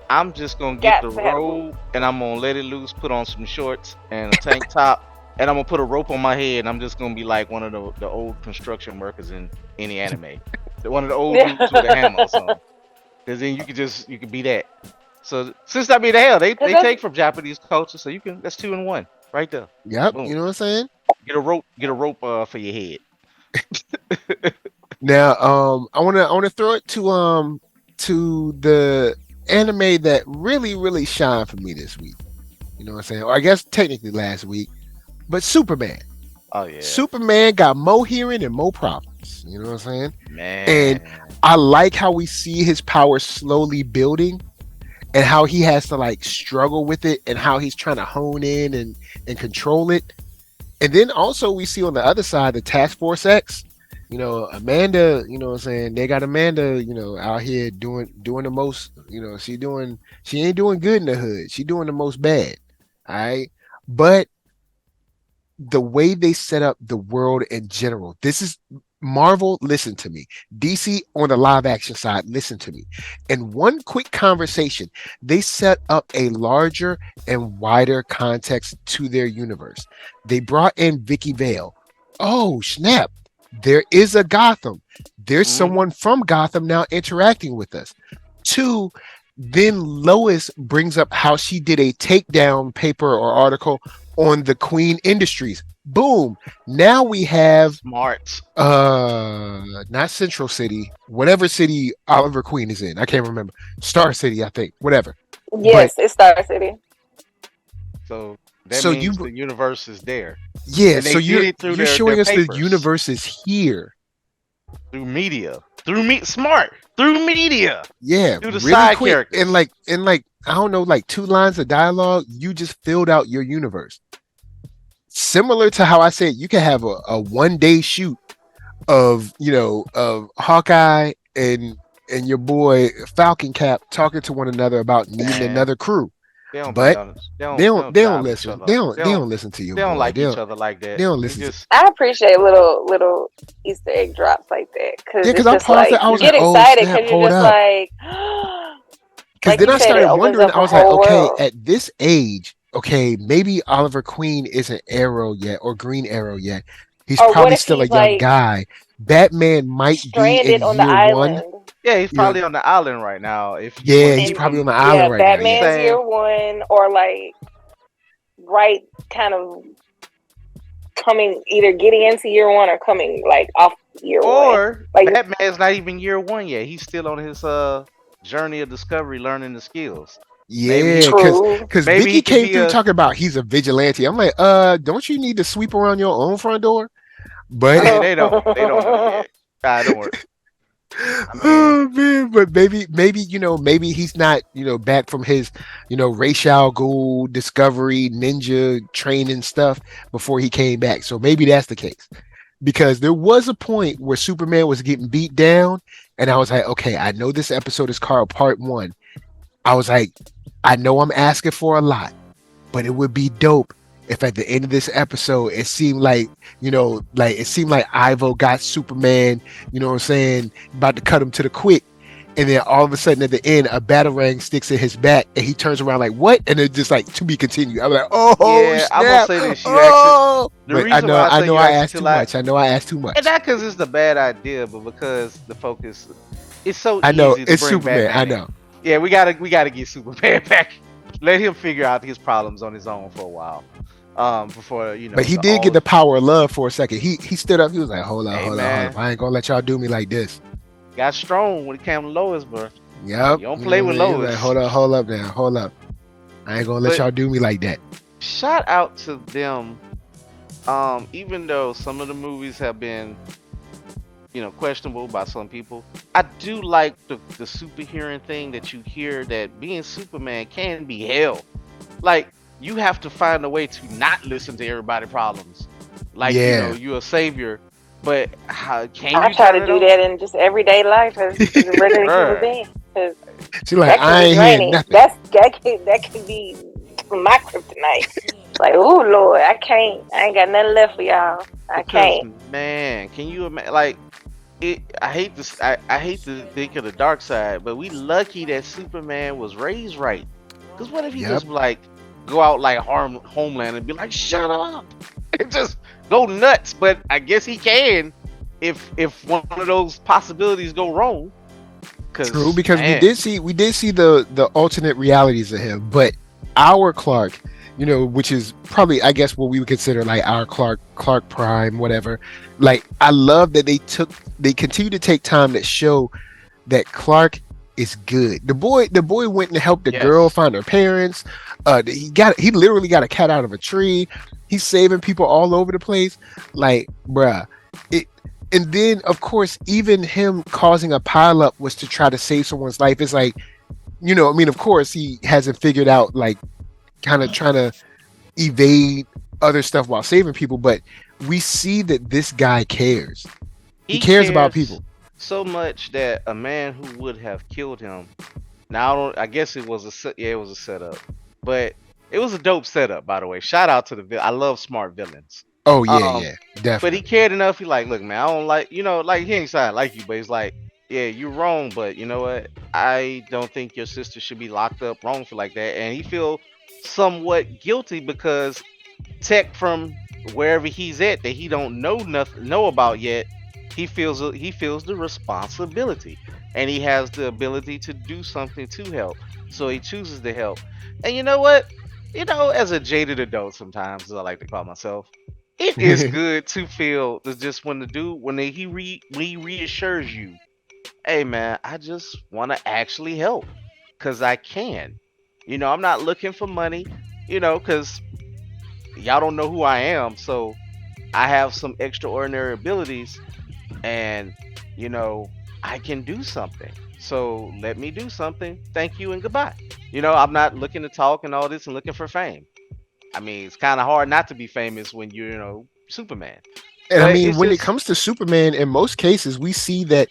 I'm just gonna get the Got to have a robe and I'm gonna let it loose, put on some shorts and a tank top, and I'm gonna put a rope on my head and I'm just gonna be like one of the old construction workers in any anime. One of the old dudes with a hammer or something. Cause then you can be that. So since I mean the hell, they take from Japanese culture, so that's 2 in 1 right there. Yep. Boom. You know what I'm saying? Get a rope for your head. Now, I wanna throw it to the anime that really shined for me this week. You know what I'm saying? Or I guess technically last week, but Superman. Oh yeah. Superman got more hearing and more problems. You know what I'm saying? Man. And I like how we see his power slowly building and how he has to like struggle with it and how he's trying to hone in and control it. And then also we see on the other side the Task Force X, you know, Amanda, you know what I'm saying? They got Amanda, you know, out here doing the most, you know, she ain't doing good in the hood. She doing the most bad. All right. But the way they set up the world in general, this is Marvel, listen to me. DC on the live action side, listen to me. In one quick conversation, they set up a larger and wider context to their universe. They brought in Vicky Vale. Oh, snap. There is a Gotham. There's someone from Gotham now interacting with us. 2, then Lois brings up how she did a takedown paper or article on the Queen Industries. Boom. Now we have Smart. not Central City, whatever city Oliver Queen is in. I can't remember. Star City, I think. Whatever. Yes, it's Star City. So that means the universe is there. Yeah, and so you're showing us the universe is here. Through media. Smart. Through media. Yeah. Through the really side quick. characters. And like I don't know, like 2 lines of dialogue, you just filled out your universe. Similar to how I said you can have a 1-day shoot of, you know, of Hawkeye and your boy Falcon Cap talking to one another about needing another crew. They don't listen. They don't listen to you. They don't like each other like that. They don't listen. I appreciate little Easter egg drops like that because I paused it. I was you get like, excited because you're just like. Because then I started wondering. I was like, okay, at this age, okay, maybe Oliver Queen isn't Arrow yet or Green Arrow yet. He's probably still a young guy. Batman might be in on year the island. 1. Yeah, he's probably on the island right now. He's probably on the island right now. Batman's year 1 or like kind of coming, either getting into year 1 or coming like off year 1. Or like Batman's not even year 1 yet. He's still on his journey of discovery, learning the skills. Yeah, because Vicky came through talking about he's a vigilante. I'm like, don't you need to sweep around your own front door? But they don't know yet. Don't worry. Oh man, but maybe you know, maybe he's not, you know, back from his, you know, Ra's al Ghul discovery ninja training stuff before he came back. So maybe that's the case. Because there was a point where Superman was getting beat down, and I was like, okay, I know this episode is called Part 1. I was like, I know I'm asking for a lot, but it would be dope if at the end of this episode it seemed like, you know, like it seemed like Ivo got Superman, you know what I'm saying, about to cut him to the quick, and then all of a sudden at the end a batarang sticks in his back and he turns around like, what? And it's just like, to be continued. I'm like, oh yeah, snap. I'm gonna say this. I know I asked too much. I know I asked too much. And not because it's the bad idea, but because the focus, it's so I know easy to it's bring Superman. Batman I know. Yeah, we gotta get Superman back. Let him figure out his problems on his own for a while. Before, you know. But he did get the power of love for a second. He stood up. He was like, hold on. I ain't gonna let y'all do me like this. Got strong when it came to Lois, bro. Yep. You don't play with Lois. Like, hold up now. Hold up. I ain't gonna let y'all do me like that. Shout out to them Even though some of the movies have been, questionable by some people, I do like the superhero thing that you hear that being Superman can be hell. Like you have to find a way to not listen to everybody's problems. Like Yeah. you're a savior, but how can I you try turn to it do on? that in just everyday life as a regular human Bruh, being. 'Cause She like, that can I be ain't hearing draining. nothing. That can be my kryptonite. Like, oh Lord, I ain't got nothing left for y'all. I because can't. man, can you imagine? Like it, I hate this. I hate to think of the dark side, but we lucky that Superman was raised right. Cause what if he Yep. just like go out like harm Homeland and be like, shut up, and just go nuts? But I guess he can if one of those possibilities go wrong. True, Cause because man, we did see the alternate realities of him, but our Clark, which is probably I guess what we would consider like our Clark Prime, whatever. Like I love that they continue to take time to show that Clark is good. The boy went and helped the girl yes, find her parents. He literally got a cat out of a tree. He's saving people all over the place. Like, bruh. It and then of course even him causing a pileup was to try to save someone's life. It's like, I mean, of course he hasn't figured out like kind of trying to evade other stuff while saving people, but we see that this guy cares. He he cares about cares people. so much that a man who would have killed him. Now I guess it was yeah, it was a setup, but it was a dope setup, by the way. Shout out to the I love smart villains. Oh yeah, Um, yeah, but he definitely. cared enough. He like, look, man, I don't like, like he ain't saying I like you, but he's like, yeah, you're wrong, but you know what? I don't think your sister should be locked up wrongful like that. And he feel somewhat guilty because tech from wherever he's at that he don't know about yet. He feels the responsibility, and he has the ability to do something to help. So he chooses to help. And you know what? As a jaded adult, sometimes as I like to call myself, it is good to feel that just when the dude when he reassures you, hey man, I just want to actually help because I can. I'm not looking for money. Because y'all don't know who I am, so I have some extraordinary abilities, and you know I can do something. So let me do something. Thank you and goodbye. I'm not looking to talk and all this and looking for fame. I mean, it's kind of hard not to be famous when you're, Superman. And I But mean, it's when it just comes to Superman, in most cases, we see that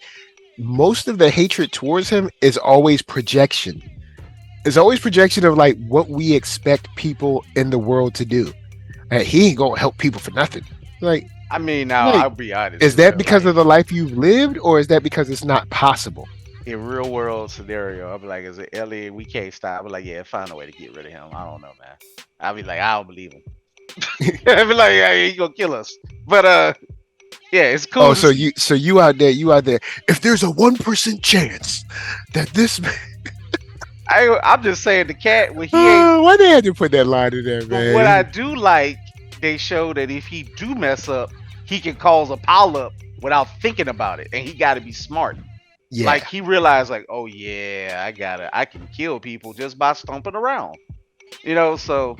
most of the hatred towards him is always projection. It's always projection of like what we expect people in the world to do. He ain't gonna help people for nothing. Like, I mean, now like, I'll be honest. is In that real because of life, the life you've lived, or is that because it's not possible? in real world scenario, I'll be like, is it Elliot? We can't stop. I'll be like, yeah, find a way to get rid of him. I don't know, man. I'll be like, I don't believe him. I'll be like, yeah, he gonna kill us. But yeah, it's Oh, cool to so see. you out there. If there's a 1% chance that this man, I'm just saying the cat when he ain't. why they had to put that line in there, But what I man? do like, they show that if he do mess up, he can cause a pile up without thinking about it, and he got to be smart. Like Yeah, he realized, like, oh yeah, I can kill people just by stomping around. So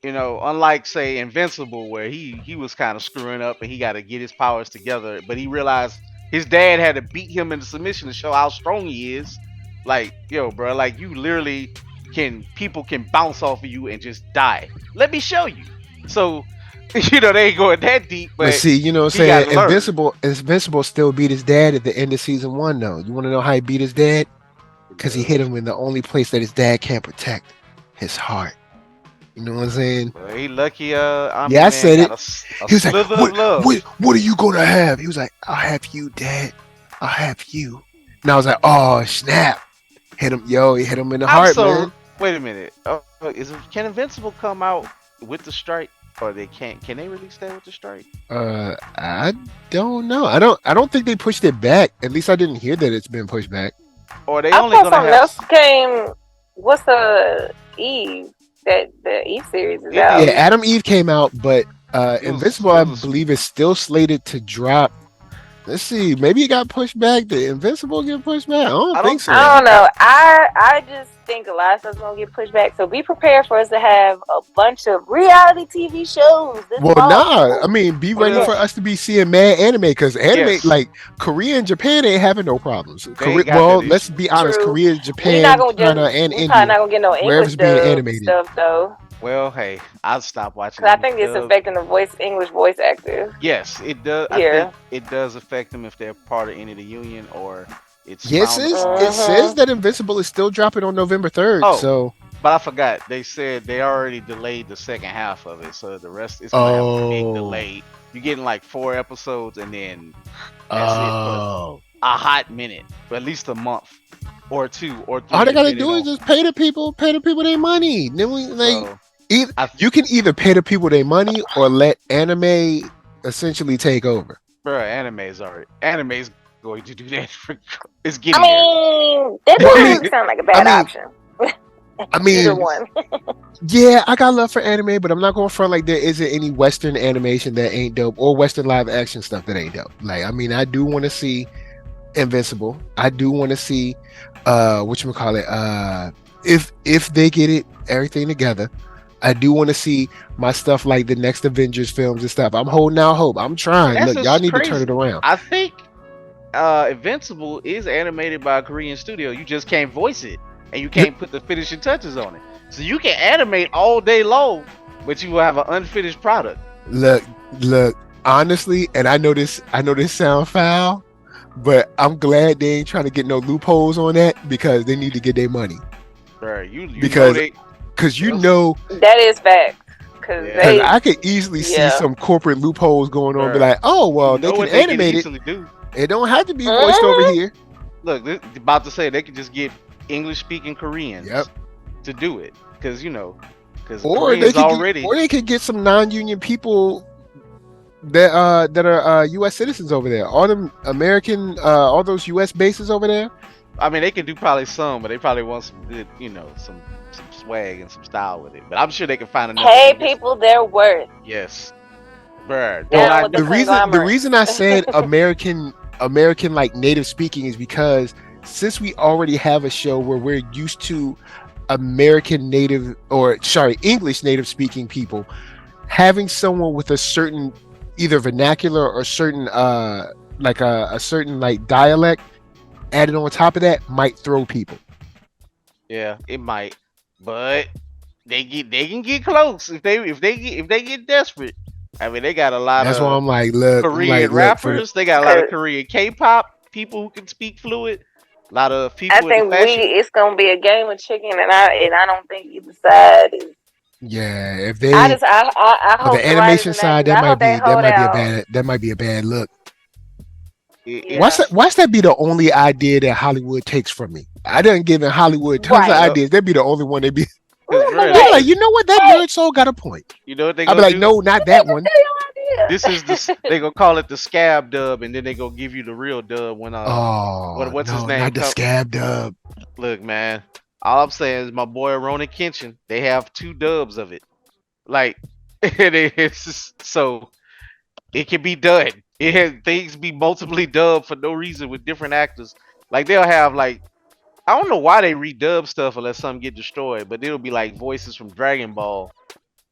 unlike say Invincible, where he was kind of screwing up and he got to get his powers together, but he realized his dad had to beat him into submission to show how strong he is. Like, yo, bro, like you literally people can bounce off of you and just die. Let me show you. So, they ain't going that deep, but but see, you know what I'm he got saying? to learn. Invincible still beat his dad at the end of season one, though. You want to know how he beat his dad? Because he hit him in the only place that his dad can't protect, his heart. You know what I'm saying? Well, he lucky. Yeah, Omni I Man said got it. a He was like, slither of "What, love. what are you gonna have?" He was like, "I'll have you, Dad. I'll have you." And I was like, "Oh snap!" Hit him, yo. He hit him in the I'm heart, so. man. Wait a minute. Can Invincible come out with the strike, or they can't? Can they release that with the strike? I don't know. I don't think they pushed it back. At least I didn't hear that it's been pushed back. Or are they I only thought gonna something have else came. What's the Eve? That the Eve series is it? Yeah, out. It, Adam Eve came out, but it was. Invincible, It I was. believe, is still slated to drop. Let's see. Maybe it got pushed back. Did Invincible get pushed back? I don't I think don't. so. I don't know. I just think a lot of stuff's gonna get pushed back. So be prepared for us to have a bunch of reality TV shows. Well, nah. I mean, be ready for us to be seeing mad anime because anime, like Korea and Japan, ain't having no problems. Well, let's be honest. True. Korea, Japan, China, and We're India. probably not gonna get no English being animated stuff though. Well, hey, I'll stop watching. Because I think it's affecting the English voice actors. Yes, it does. Yeah. I think it does affect them if they're part of any of the union or it's. Yes, it says that Invincible is still dropping on November 3rd. Oh, so. But I forgot. They said they already delayed the second half of it, so the rest is gonna have a big delay. You're getting like 4 episodes, and then that's it for a hot minute, for at least a month or 2 or 3. All they gotta do is just pay the people their money. Then you can either pay the people their money or let anime essentially take over. Bro, anime's going to do that. It's getting. That doesn't sound like a bad option. I mean, either one. Yeah, I got love for anime, but I'm not going to front like there isn't any Western animation that ain't dope or Western live action stuff that ain't dope. Like, I mean, I do want to see Invincible. I do want to see, if they get it everything together. I do want to see my stuff like the next Avengers films and stuff. I'm holding out hope. I'm trying. Look, y'all need to turn it around. I think Invincible is animated by a Korean studio. You just can't voice it. And you can't put the finishing touches on it. So you can animate all day long, but you will have an unfinished product. Look, honestly, and I know this sound foul, but I'm glad they ain't trying to get no loopholes on that because they need to get their money. Right, because you know that is fact. Because I could easily see some corporate loopholes going on. Be like, oh well, they can animate it. It don't have to be voiced over here. Look, about to say they could just get English-speaking Koreans to do it, because or they could get some non-union people that are U.S. citizens over there. All them American, all those U.S. bases over there. I mean, they can do probably some, but they probably want some good, some swag and some style with it. But I'm sure they can find enough. Pay people their worth. Yes, bruh. The reason I said American like native speaking is because since we already have a show where we're used to English native speaking people, having someone with a certain either vernacular or certain a certain like dialect added on top of that might throw people. Yeah, it might, but they can get close if they get desperate. I mean, they got a lot. That's of why I'm like, look, Korean rappers. They got a lot of Korean K-pop people who can speak fluid. A lot of people. I think it's gonna be a game of chicken, and I don't think either side is. Yeah, if they, I hope the animation side that might be a bad look. Yeah. Watch that be the only idea that Hollywood takes from me. I done given Hollywood tons of ideas. They'd be the only one they be. They're like, you know what? That NERDSoul got a point. You know what they? I'll be like, no, not that one. This is they gonna call it the scab dub, and then they gonna give you the real dub when what's his name? Not the scab dub. Look, man, all I'm saying is my boy Rurouni Kenshin. They have 2 dubs of it, like so it can be done. Things be multiply dubbed for no reason with different actors. Like they'll have like I don't know why they redub stuff unless something get destroyed, but it'll be like voices from Dragon Ball.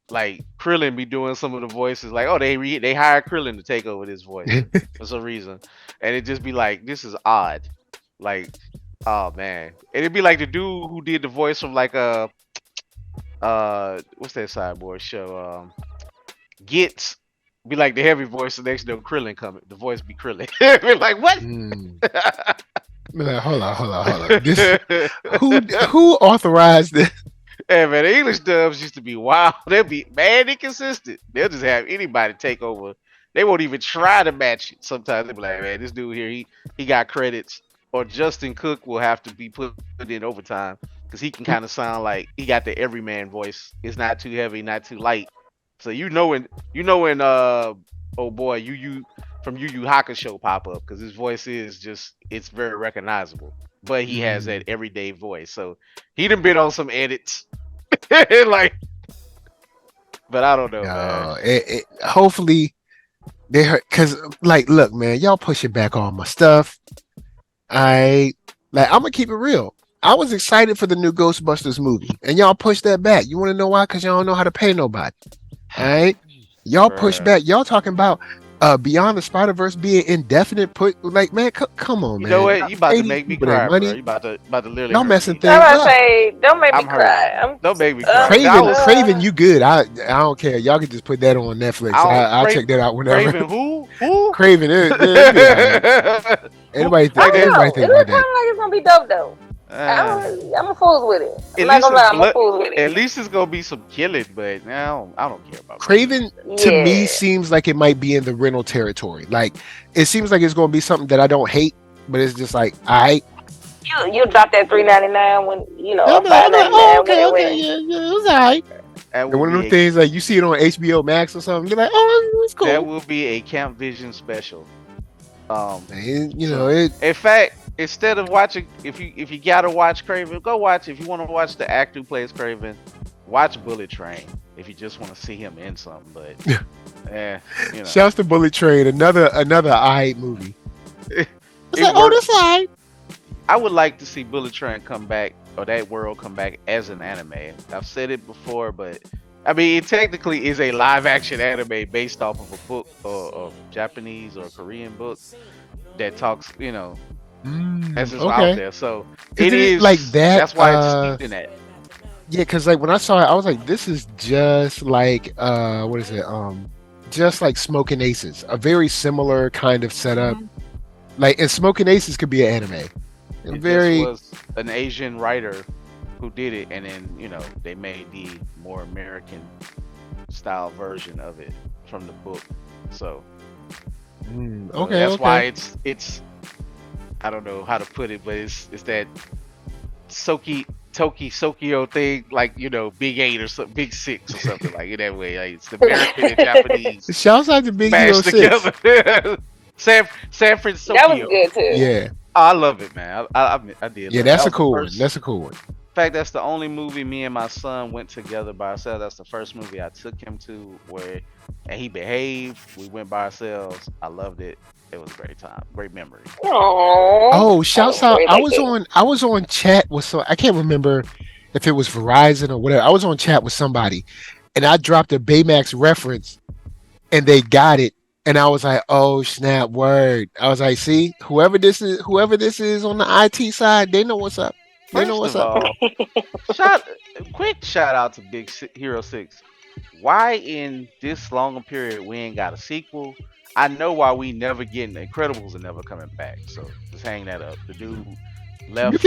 Like Krillin be doing some of the voices, like they hire Krillin to take over this voice for some reason, and it just be like this is odd, like oh man, and it'd be like the dude who did the voice from like what's that Cyborg show Gets, be like the heavy voice, the next day Krillin coming, the voice be Krillin. Be like what? Like, hold on. Who authorized this? Hey man, the English dubs used to be wild. They'll be mad inconsistent. They'll just have anybody take over. They won't even try to match it. Sometimes they'll be like, man, this dude here, he got credits. Or Justin Cook will have to be put in overtime because he can kind of sound like he got the everyman voice. It's not too heavy, not too light. So you know when oh boy, you from Yu Yu Hakusho pop up because his voice is just it's very recognizable. But he has that everyday voice, so he done been on some edits, like. But I don't know, man. Hopefully, they hurt because, like, look, man, y'all pushing back on my stuff. I'm gonna keep it real. I was excited for the new Ghostbusters movie, and y'all pushed that back. You want to know why? Because y'all don't know how to pay nobody. All right, y'all push back. Y'all talking about Beyond the Spider-Verse being indefinite. Like, man, come on, man. You know what? You about to make me cry, bro. You about to literally. Y'all messing I'm things about to up. say, don't make me cry. Don't make me cry. Craven, you good? I don't care. Y'all can just put that on Netflix. I'll check that out whenever. Craven, who? Craven, Everybody think it like looks kind of like it's gonna be dope though. I'm a fool with it. I'm not gonna lie, I'm a fool with it. At least it's gonna be some killing, but now I don't care about Craven. To me, seems like it might be in the rental territory. Like, it seems like it's gonna be something that I don't hate, but it's just like, you drop that $3.99 when you know. Okay, yeah, it's alright. And one of them things like you see it on HBO Max or something, you're like, oh, it's cool. That will be a Camp Vision special. In fact, instead of watching, if you gotta watch Craven, go watch. If you want to watch the actor who plays Craven, watch Bullet Train. If you just want to see him in something, but Shouts to Bullet Train, another alright movie. That's alright. I would like to see Bullet Train come back, or that world come back as an anime. I've said it before, but I mean, it technically is a live-action anime based off of a book or Japanese or Korean book that talks, that's just out there. So it is like that. That's why it's steeped in that. Yeah, because like when I saw it, I was like, this is just like what is it? Just like Smoking Aces, a very similar kind of setup. Like, and Smoking Aces could be an anime. It was an Asian writer who did it, and then they made the more American style version of it from the book. So that's why it's I don't know how to put it, but it's that Tokyo thing, like Big 8 or something, Big 6 or something like in that way. Like, it's the American and Japanese. Shouts out to Big Hero 6. San Francisco. That was good too. Yeah. I love it, man. I did. Yeah, that's a cool one. That's a cool one. In fact, that's the only movie me and my son went together by ourselves. That's the first movie I took him to and he behaved. We went by ourselves. I loved it. It was a great time. Great memory. Oh, shouts out. I was on chat with I can't remember if it was Verizon or whatever. I was on chat with somebody and I dropped a Baymax reference and they got it. And I was like, oh snap, word. I was like, see, whoever this is on the IT side, they know what's up. Quick shout out to Big Hero 6. Why in this long a period we ain't got a sequel? I know why we never getting the Incredibles are never coming back. So just hang that up. The dude left.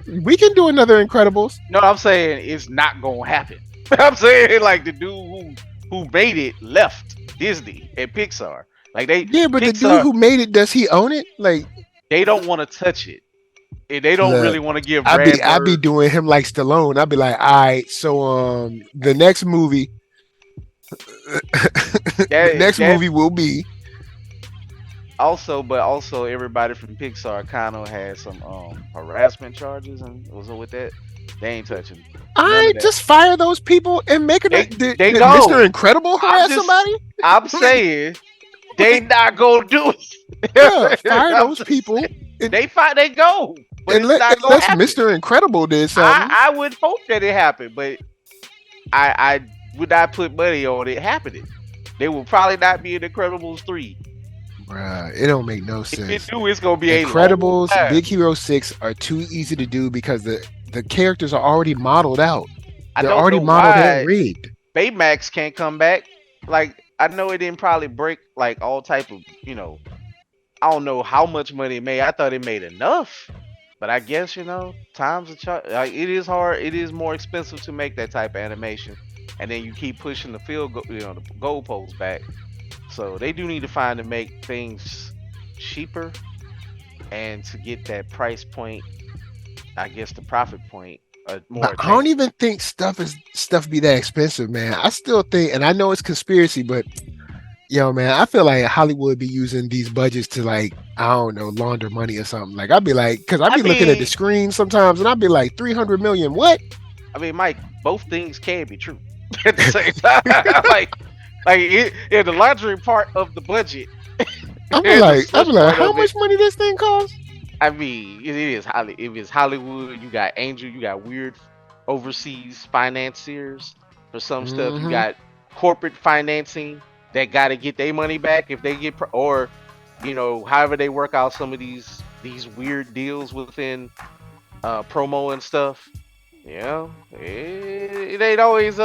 We can do another Incredibles. No, I'm saying it's not gonna happen. I'm saying like the dude who made it left Disney and Pixar. Like but Pixar, the dude who made it, does he own it? Like, they don't want to touch it. And they don't really want to give. I'd be doing him like Stallone. I'd be like, all right, so the next movie, movie will be. Also everybody from Pixar kind of had some harassment charges, and also with that, they ain't touching. I just fire those people and make it. Did Mr. Incredible harass somebody? I'm saying they not gonna do it. Yeah, fire those people. They go. But unless Mr. Incredible did something. I would hope that it happened, but I would not put money on it happening. They will probably not be in Incredibles 3. Bruh, it don't make no sense. If it do, it's gonna be Incredibles, Big Hero 6 are too easy to do because the characters are already modeled out. They're already modeled and rigged. Baymax can't come back. Like, I know it didn't probably break like all type of, I don't know how much money it made. I thought it made enough. But I guess, times are like, it is hard. It is more expensive to make that type of animation. And then you keep pushing the the goalposts back. So they do need to find to make things cheaper and to get that price point, I guess the profit point more. I don't even think stuff be that expensive, man. I still think, and I know it's conspiracy, but man, I feel like Hollywood be using these budgets to, like, I don't know, launder money or something. Like, I'd be like, because I'd be looking at the screen sometimes, and I'd be like, 300 million, what? I mean, Mike, both things can be true at the same time. The laundering part of the budget. I'm like, how much money this thing costs? I mean, it is Hollywood. You got Angel. You got weird overseas financiers for some stuff. You Mm-hmm. got corporate financing that got to get their money back if they get or however they work out some of these weird deals within promo and stuff. It ain't always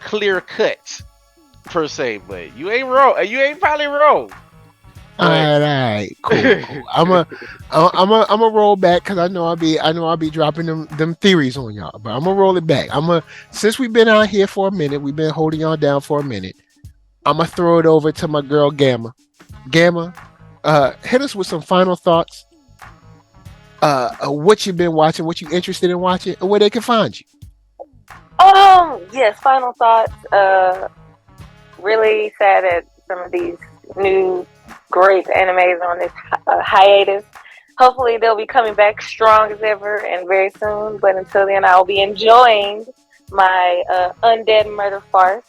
clear cut per se, but you ain't wrong. You ain't probably wrong, but All right, cool. I'm a roll back because I know I'll be dropping them theories on y'all, but I'm gonna roll it back. Since we've been out here for a minute, we've been holding y'all down for a minute. I'm gonna throw it over to my girl Gamma. Gamma, hit us with some final thoughts. What you've been watching, what you interested in watching, and where they can find you. Yes, final thoughts. Really sad that some of these new great animes on this hiatus. Hopefully they'll be coming back strong as ever and very soon. But until then, I'll be enjoying my undead murder farce,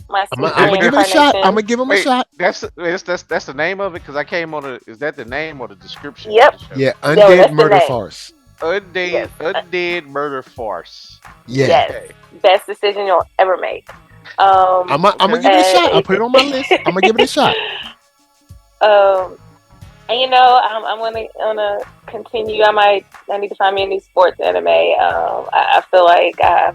my I'm sweet gonna give it a shot. I'm reincarnation. gonna give them a wait, shot. that's the name of it because I came on is that the name or the description of Yep. the show? Yeah, Yo, undead that's the murder name. farce. Yes. Undead murder farce. Yeah. Yes. Okay. Best decision you'll ever make. I'm gonna give it a shot. I'll put it on my list. I'm gonna give it a shot. And I'm gonna continue. I need to find me a new sports anime. I feel like I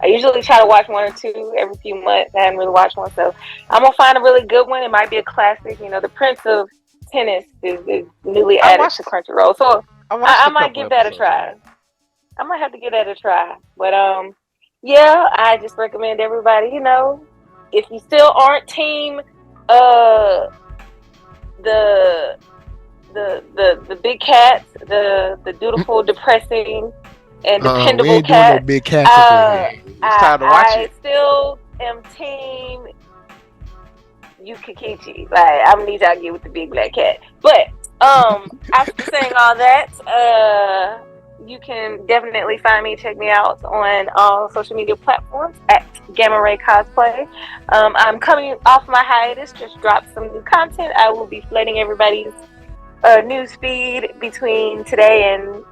usually try to watch one or two every few months. I haven't really watched one, so I'm gonna find a really good one. It might be a classic. The Prince of Tennis is newly I added watched to Crunchyroll, so I watched I a might couple give that a episodes. try. I might have to give that a try. But yeah, I just recommend everybody. If you still aren't team, the the big cats, the dutiful, depressing, and We dependable ain't doing no cat. big cats up in here. It's time to watch I it. still am team Yukikichi. Like, I'm gonna need y'all to get with the big black cat. But after saying all that, you can definitely find me, check me out on all social media platforms at Gamma Ray Cosplay. I'm coming off my hiatus, just dropped some new content. I will be flooding everybody's news feed between today and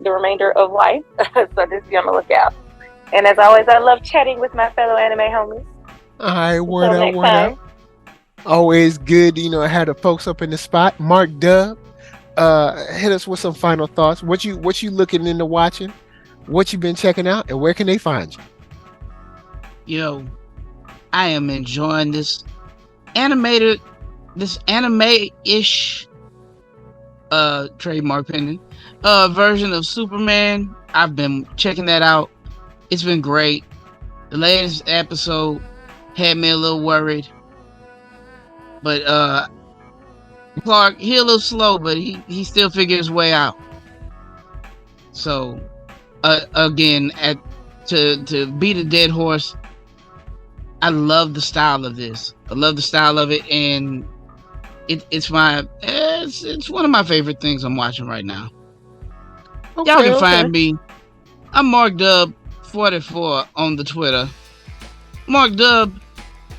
the remainder of life. So just be on the lookout. And as always, I love chatting with my fellow anime homies. All right, word Until out, next word time. out. Always good, I had the folks up in the spot. Mark Dub, hit us with some final thoughts. What you looking into watching? What you been checking out, and where can they find you? Yo, I am enjoying this anime-ish trademark pending version of Superman. I've been checking that out. It's been great. The latest episode had me a little worried, but Clark, he a little slow, but he still figured his way out. So again, to beat a dead horse, I love the style of this. I love the style of it, and it's one of my favorite things I'm watching right now. Okay, Y'all can find me. I'm Mark Dub 44 on the Twitter, Mark Dub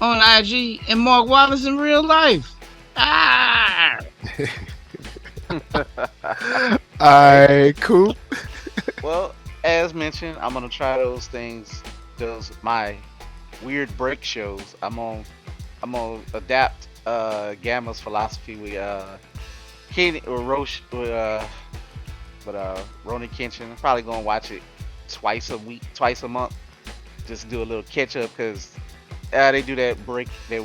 on IG, and Mark Wallace in real life. Ah! All right, cool. Well, as mentioned, I'm gonna try those things, my weird break shows. I'm gonna adapt Gamma's philosophy with Ken or Roche with Roni Kenshin. I'm probably gonna watch it twice a month. Just do a little catch up because they do that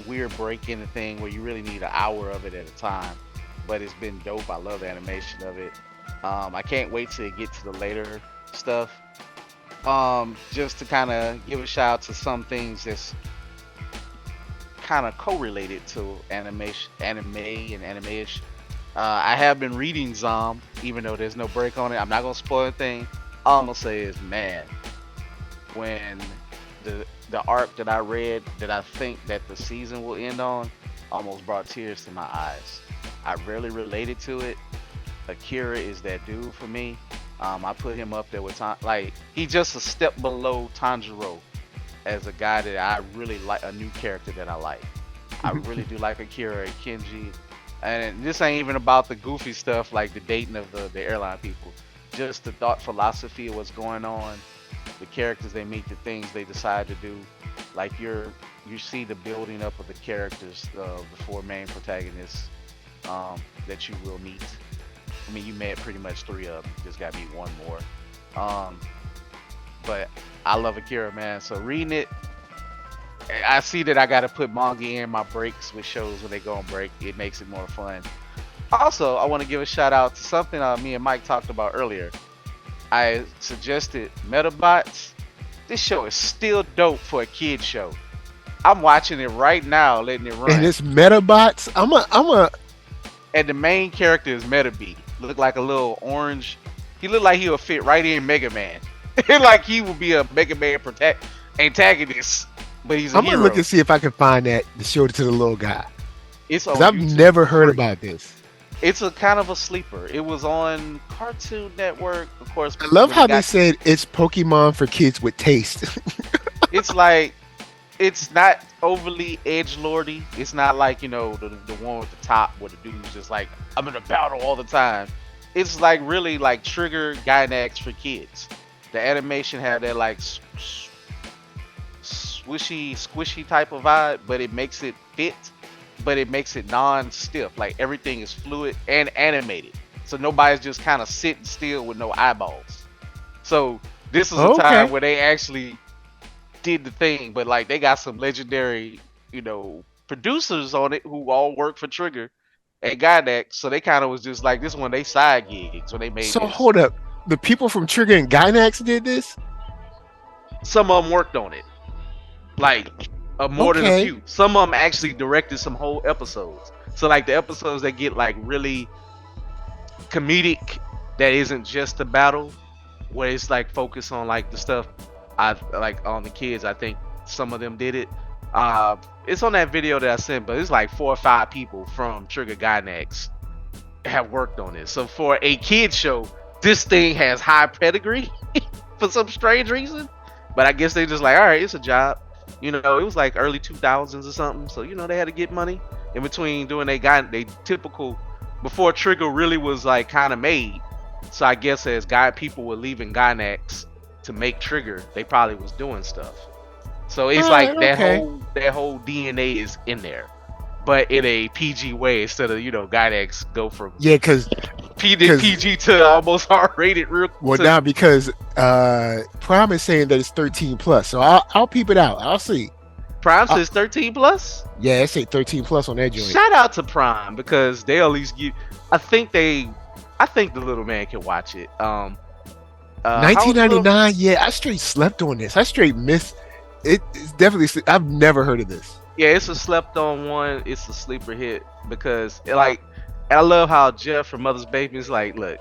weird break in the thing where you really need an hour of it at a time. But it's been dope. I love the animation of it. I can't wait to get to the later stuff. Just to kind of give a shout out to some things that's kind of correlated to anime and anime-ish. I have been reading Zom, even though there's no break on it. I'm not gonna spoil a thing. All I'm gonna say is, man, when the arc that I read that I think that the season will end on almost brought tears to my eyes. I really related to it. Akira is that dude for me. I put him up there with he's just a step below Tanjiro as a guy that I really like, a new character that I like. I really do like Akira and Kenji. And this ain't even about the goofy stuff like the dating of the airline people. Just the thought philosophy of what's going on, the characters they meet, the things they decide to do. Like you see the building up of the characters, the four main protagonists that you will meet. I mean, you met pretty much three of them. Just got to meet one more. Um, but I love Akira, man. So reading it, I see that I got to put manga in my breaks with shows when they go on break. It makes it more fun. Also, I want to give a shout out to something me and Mike talked about earlier. I suggested Metabots. This show is still dope for a kid show. I'm watching it right now, letting it run. And it's Metabots. And the main character is Metabee. Look like a little orange. He looked like he would fit right in Mega Man. Like he would be a Mega Man antagonist, but he's a I'm hero. gonna look and see if I can find that to show it to the little guy. It's on I've YouTube. never heard about this. It's a kind of a sleeper. It was on Cartoon Network, of course. I love how they said it's Pokemon for kids with taste. It's like, it's not overly edgelordy. It's not like, the one with the top where the dude's just like, I'm in a battle all the time. It's like really like Trigger Gynax for kids. The animation had that like squishy type of vibe, but it makes it fit, but it makes it non-stiff. Like everything is fluid and animated. So nobody's just kind of sitting still with no eyeballs. So this is a time where they actually did the thing, but like they got some legendary, producers on it who all work for Trigger and Gynax. So they kind of was just like, this one they side gigs when they made So this. hold up. The people from Trigger and Gynax did this? Some of them worked on it. Like more than a few. Some of them actually directed some whole episodes. So like the episodes that get like really comedic, that isn't just a battle, where it's like focused on like the stuff I like on the kids. I think some of them did it. It's on that video that I sent, but it's like 4 or 5 people from Trigger Gynax have worked on it. So for a kid show, this thing has high pedigree for some strange reason. But I guess they just like, all right, it's a job. It was like early 2000s or something. So, they had to get money in between doing they typical, before Trigger really was like kind of made. So I guess as people were leaving Gynax to make Trigger, they probably was doing stuff. So it's that whole DNA is in there, but in a PG way instead of Gynax go from because PG to almost R-rated real. Well, now because Prime is saying that it's 13 plus, so I'll peep it out. I'll see. Prime says 13 plus. Yeah, it say 13 plus on that joint. Shout out to Prime because they at least give. I think the little man can watch it. 1999. Yeah, I straight slept on this. I straight missed. It's definitely. I've never heard of this. Yeah, it's a slept on one. It's a sleeper hit because I love how Jeff from Mother's Baby is like, look,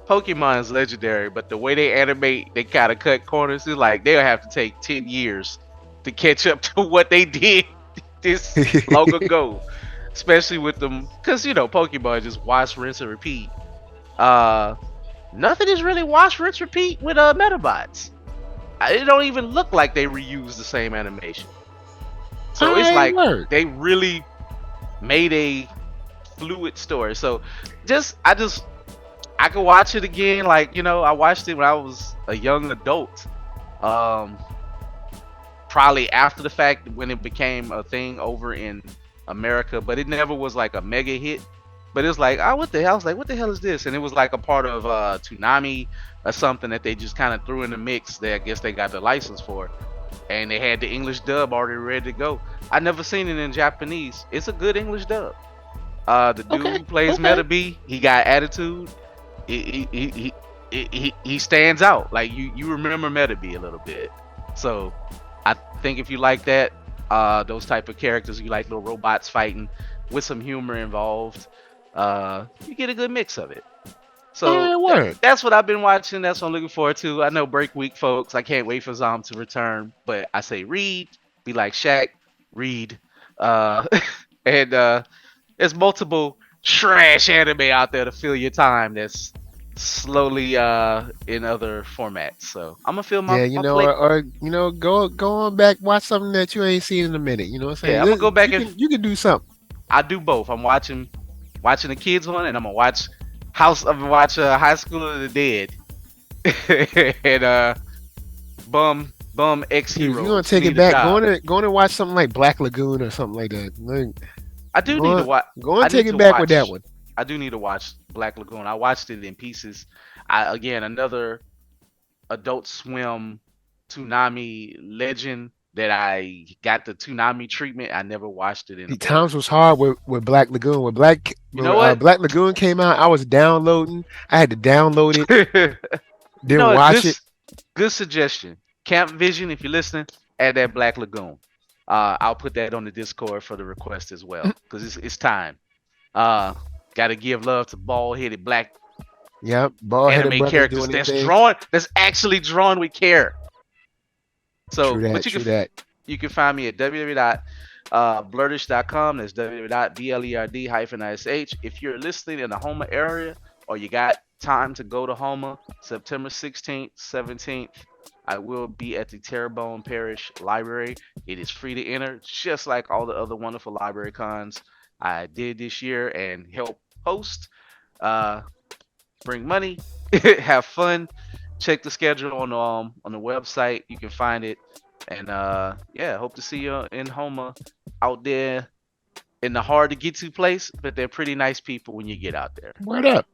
Pokemon is legendary, but the way they animate, they kind of cut corners. It's like they'll have to take 10 years to catch up to what they did this long ago, especially with them, because Pokemon just wash, rinse, and repeat. Nothing is really wash, rinse, repeat with Metabots. It don't even look like they reuse the same animation. So it's like they really made a fluid story. So I could watch it again. Like, I watched it when I was a young adult. Probably after the fact when it became a thing over in America, but it never was like a mega hit. But it's like, what the hell? I was like, what the hell is this? And it was like a part of Toonami or something that they just kind of threw in the mix. I guess they got the license for. And they had the English dub already ready to go. I never seen it in Japanese. It's a good English dub. The dude who plays Metabee, he got attitude. He stands out. Like you remember Metabee a little bit. So I think if you like that, those type of characters, you like little robots fighting with some humor involved, you get a good mix of it. So that's what I've been watching. That's what I'm looking forward to. I know break week, folks. I can't wait for Zom to return. But I say read, be like Shaq, read. And there's multiple trash anime out there to fill your time that's slowly in other formats. So I'm gonna fill my plate. or go on back, watch something that you ain't seen in a minute. You know what I'm saying? Yeah, I'm gonna go back you can do something. I do both. I'm watching watching the kids one, and I'm gonna watch High School of the Dead, and bum X If you're Hero. gonna take it back, going to watch something like Black Lagoon or something like that. I do need to watch. Go and take it back with that one. I do need to watch Black Lagoon. I watched it in pieces. Again, another Adult Swim Toonami legend that I got the Toonami treatment. I never watched it in. The times was hard with Black Lagoon. When Black Lagoon came out, I was downloading. I had to download it, then watch it. Good suggestion. Camp Vision, if you're listening, add that Black Lagoon. I'll put that on the Discord for the request as well, because it's time. Got to give love to bald-headed black anime characters that's actually drawn with care. So, you can find me at www.blurtish.com. That's www.blerd-ish. If you're listening in the Houma area, or you got time to go to Houma, September 16th, 17th, I will be at the Terrebonne Parish Library. It is free to enter, just like all the other wonderful library cons I did this year and help host. Bring money, have fun. Check the schedule on the website. You can find it. And hope to see you in Houma, out there in the hard to get to place, but they're pretty nice people when you get out there. Word up.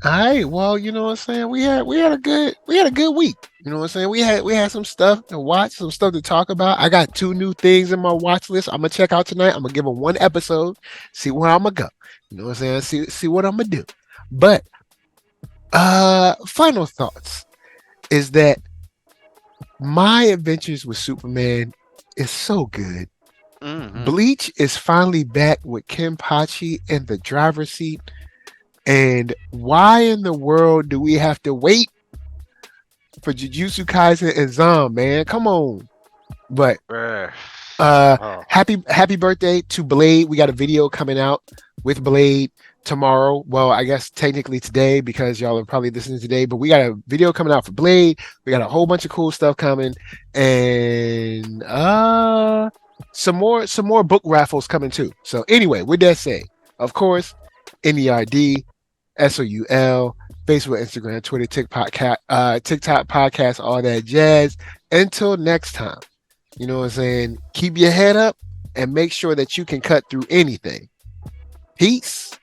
All right, well, you know what I'm saying? We had a good week. You know what I'm saying? We had some stuff to watch, some stuff to talk about. I got 2 new things in my watch list. I'm gonna check out tonight. I'm gonna give them 1 episode, see where I'm gonna go. You know what I'm saying? See what I'm gonna do. But final thoughts is that my adventures with Superman is so good. Mm-hmm. Bleach is finally back with Kenpachi in the driver's seat. And why in the world do we have to wait for Jujutsu Kaisen and Zom, man? Come on. But happy birthday to Blade. We got a video coming out with Blade tomorrow. Well, I guess technically today, because y'all are probably listening today, but we got a video coming out for Blade. We got a whole bunch of cool stuff coming, and some more book raffles coming too. So anyway, with that said, of course, NERDSoul, Facebook, Instagram, Twitter, TikTok podcast, all that jazz. Until next time, you know what I'm saying? Keep your head up and make sure that you can cut through anything. Peace.